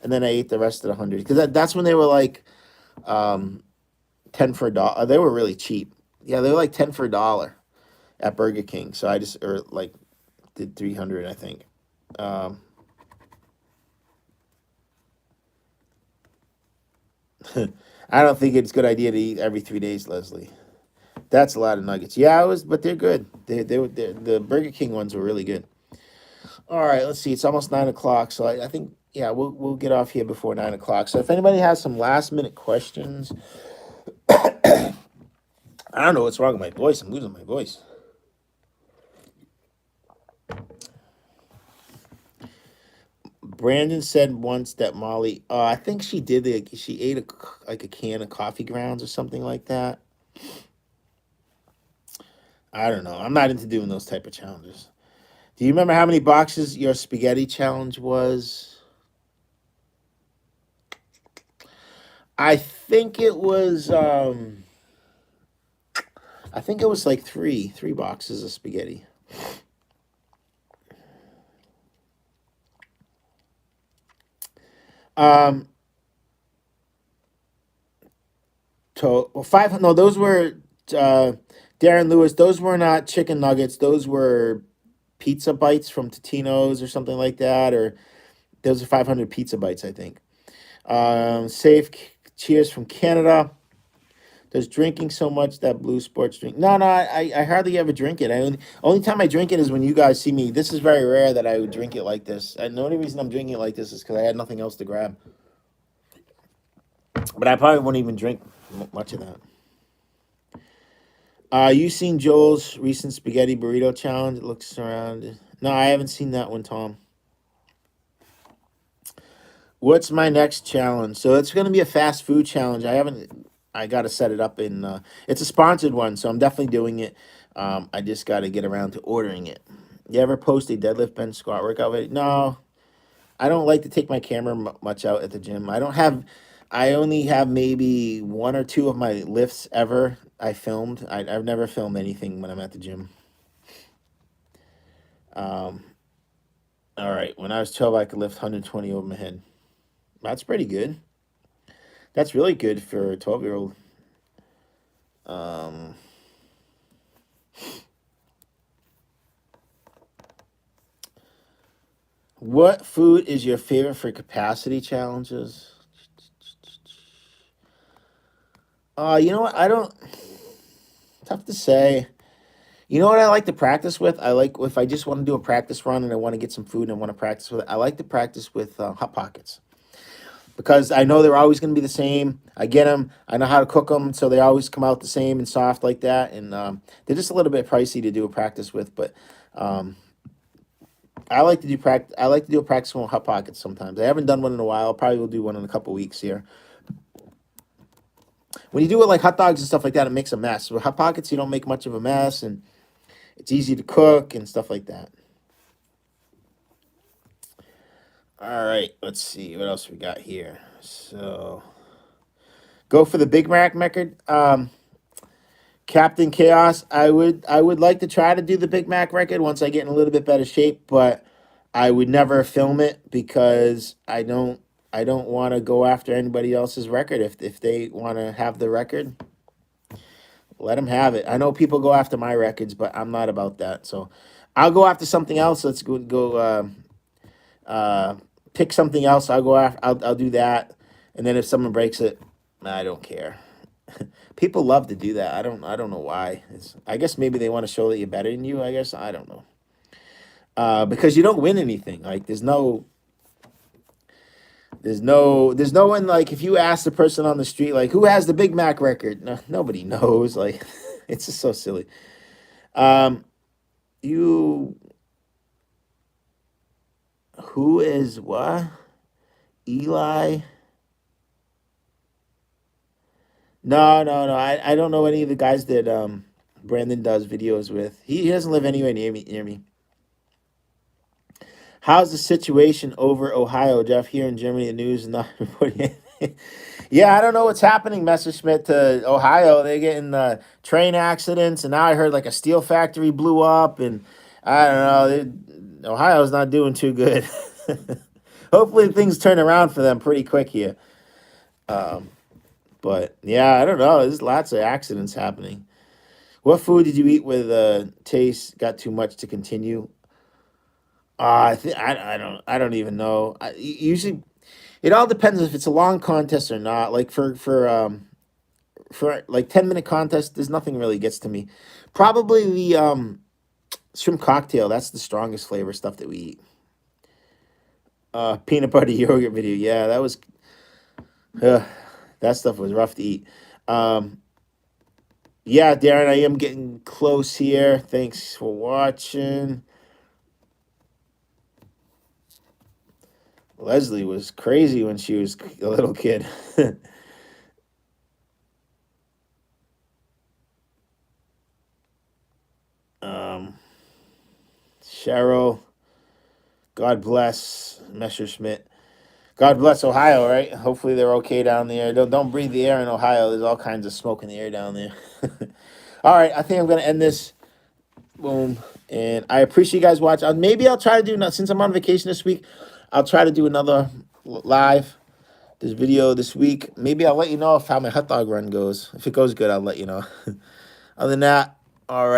S1: and then I ate the rest of the 100 because that's when they were like 10 for $1. They were really cheap. Yeah, they were like 10 for $1 at Burger King. So I just or like did 300, I think. I don't think it's a good idea to eat every 3 days, Leslie. That's a lot of nuggets. Yeah, I was, but they're good. The Burger King ones were really good. All right, let's see. It's almost 9 o'clock, so I think yeah, we'll get off here before 9 o'clock. So if anybody has some last minute questions, I don't know what's wrong with my voice. I'm losing my voice. Brandon said once that Molly, I think she did. She ate a can of coffee grounds or something like that. I don't know. I'm not into doing those type of challenges. Do you remember how many boxes your spaghetti challenge was? I think it was. I think it was like three boxes of spaghetti. Um, well, five. No, those were Darren Lewis. Those were not chicken nuggets. Those were pizza bites from Totino's or something like that. Or those are 500 pizza bites, I think. Safe. Cheers from Canada. Does drinking so much that blue sports drink? No, no, I hardly ever drink it. Only time I drink it is when you guys see me. This is very rare that I would drink it like this. And the only reason I'm drinking it like this is because I had nothing else to grab. But I probably won't even drink much of that. You seen Joel's recent spaghetti burrito challenge? It looks around. No, I haven't seen that one, Tom. What's my next challenge? So it's going to be a fast food challenge. I got to set it up in. It's a sponsored one, so I'm definitely doing it. I just got to get around to ordering it. You ever post a deadlift, bench, squat workout video? No, I don't like to take my camera much out at the gym. I don't have. I only have maybe one or two of my lifts ever I filmed. I've never filmed anything when I'm at the gym. Um, all right. When I was 12, I could lift 120 over my head. That's pretty good. That's really good for a 12-year-old. Um, what food is your favorite for capacity challenges? You know what? I don't. Tough to say. You know what I like to practice with? I like if I just want to do a practice run and I want to get some food and I want to practice with it. I like to practice with Hot Pockets because I know they're always going to be the same. I get them. I know how to cook them, so they always come out the same and soft like that. And they're just a little bit pricey to do a practice with, but um, I like to do practice. I like to do a practice with Hot Pockets sometimes. I haven't done one in a while. Probably will do one in a couple weeks here. When you do it like hot dogs and stuff like that, it makes a mess. With Hot Pockets, you don't make much of a mess, and it's easy to cook and stuff like that. All right, let's see what else we got here. So, go for the Big Mac record. Captain Chaos. I would like to try to do the Big Mac record once I get in a little bit better shape, but I would never film it because I don't want to go after anybody else's record. If they want to have the record, let them have it. I know people go after my records, but I'm not about that. So I'll go after something else. Let's go uh, pick something else. I'll go after. I'll do that, and then if someone breaks it, I don't care. People love to do that. I don't know why. I guess maybe they want to show that you're better than you. I guess I don't know. because you don't win anything. Like there's no one, like, if you ask the person on the street, like, who has the Big Mac record, no, nobody knows. Like, it's just so silly. Um, you who is what? Eli? No, no, no. I don't know any of the guys that Brandon does videos with. He doesn't live anywhere near me. How's the situation over Ohio, Geoff? Here in Germany, the news is not reporting anything. Yeah, I don't know what's happening, Messerschmitt, to Ohio. They're getting train accidents, and now I heard like a steel factory blew up, and I don't know. Ohio's not doing too good. Hopefully, things turn around for them pretty quick here. Um, but yeah, I don't know. There's lots of accidents happening. What food did you eat with taste got too much to continue? I don't even know. Usually, it all depends if it's a long contest or not. Like for like 10-minute contest, there's nothing really gets to me. Probably the shrimp cocktail. That's the strongest flavor stuff that we eat. Peanut butter yogurt video. Yeah, uh, that stuff was rough to eat. Um, yeah, Darren, I am getting close here. Thanks for watching. Leslie was crazy when she was a little kid. um, Cheryl, God bless Messerschmitt. God bless Ohio, right? Hopefully they're okay down there. Don't breathe the air in Ohio. There's all kinds of smoke in the air down there. All right, I think I'm gonna end this. Boom. And I appreciate you guys watching. Maybe I'll try to do, since I'm on vacation this week, I'll try to do another live this video this week. Maybe I'll let you know how my hot dog run goes. If it goes good, I'll let you know. Other than that, all right.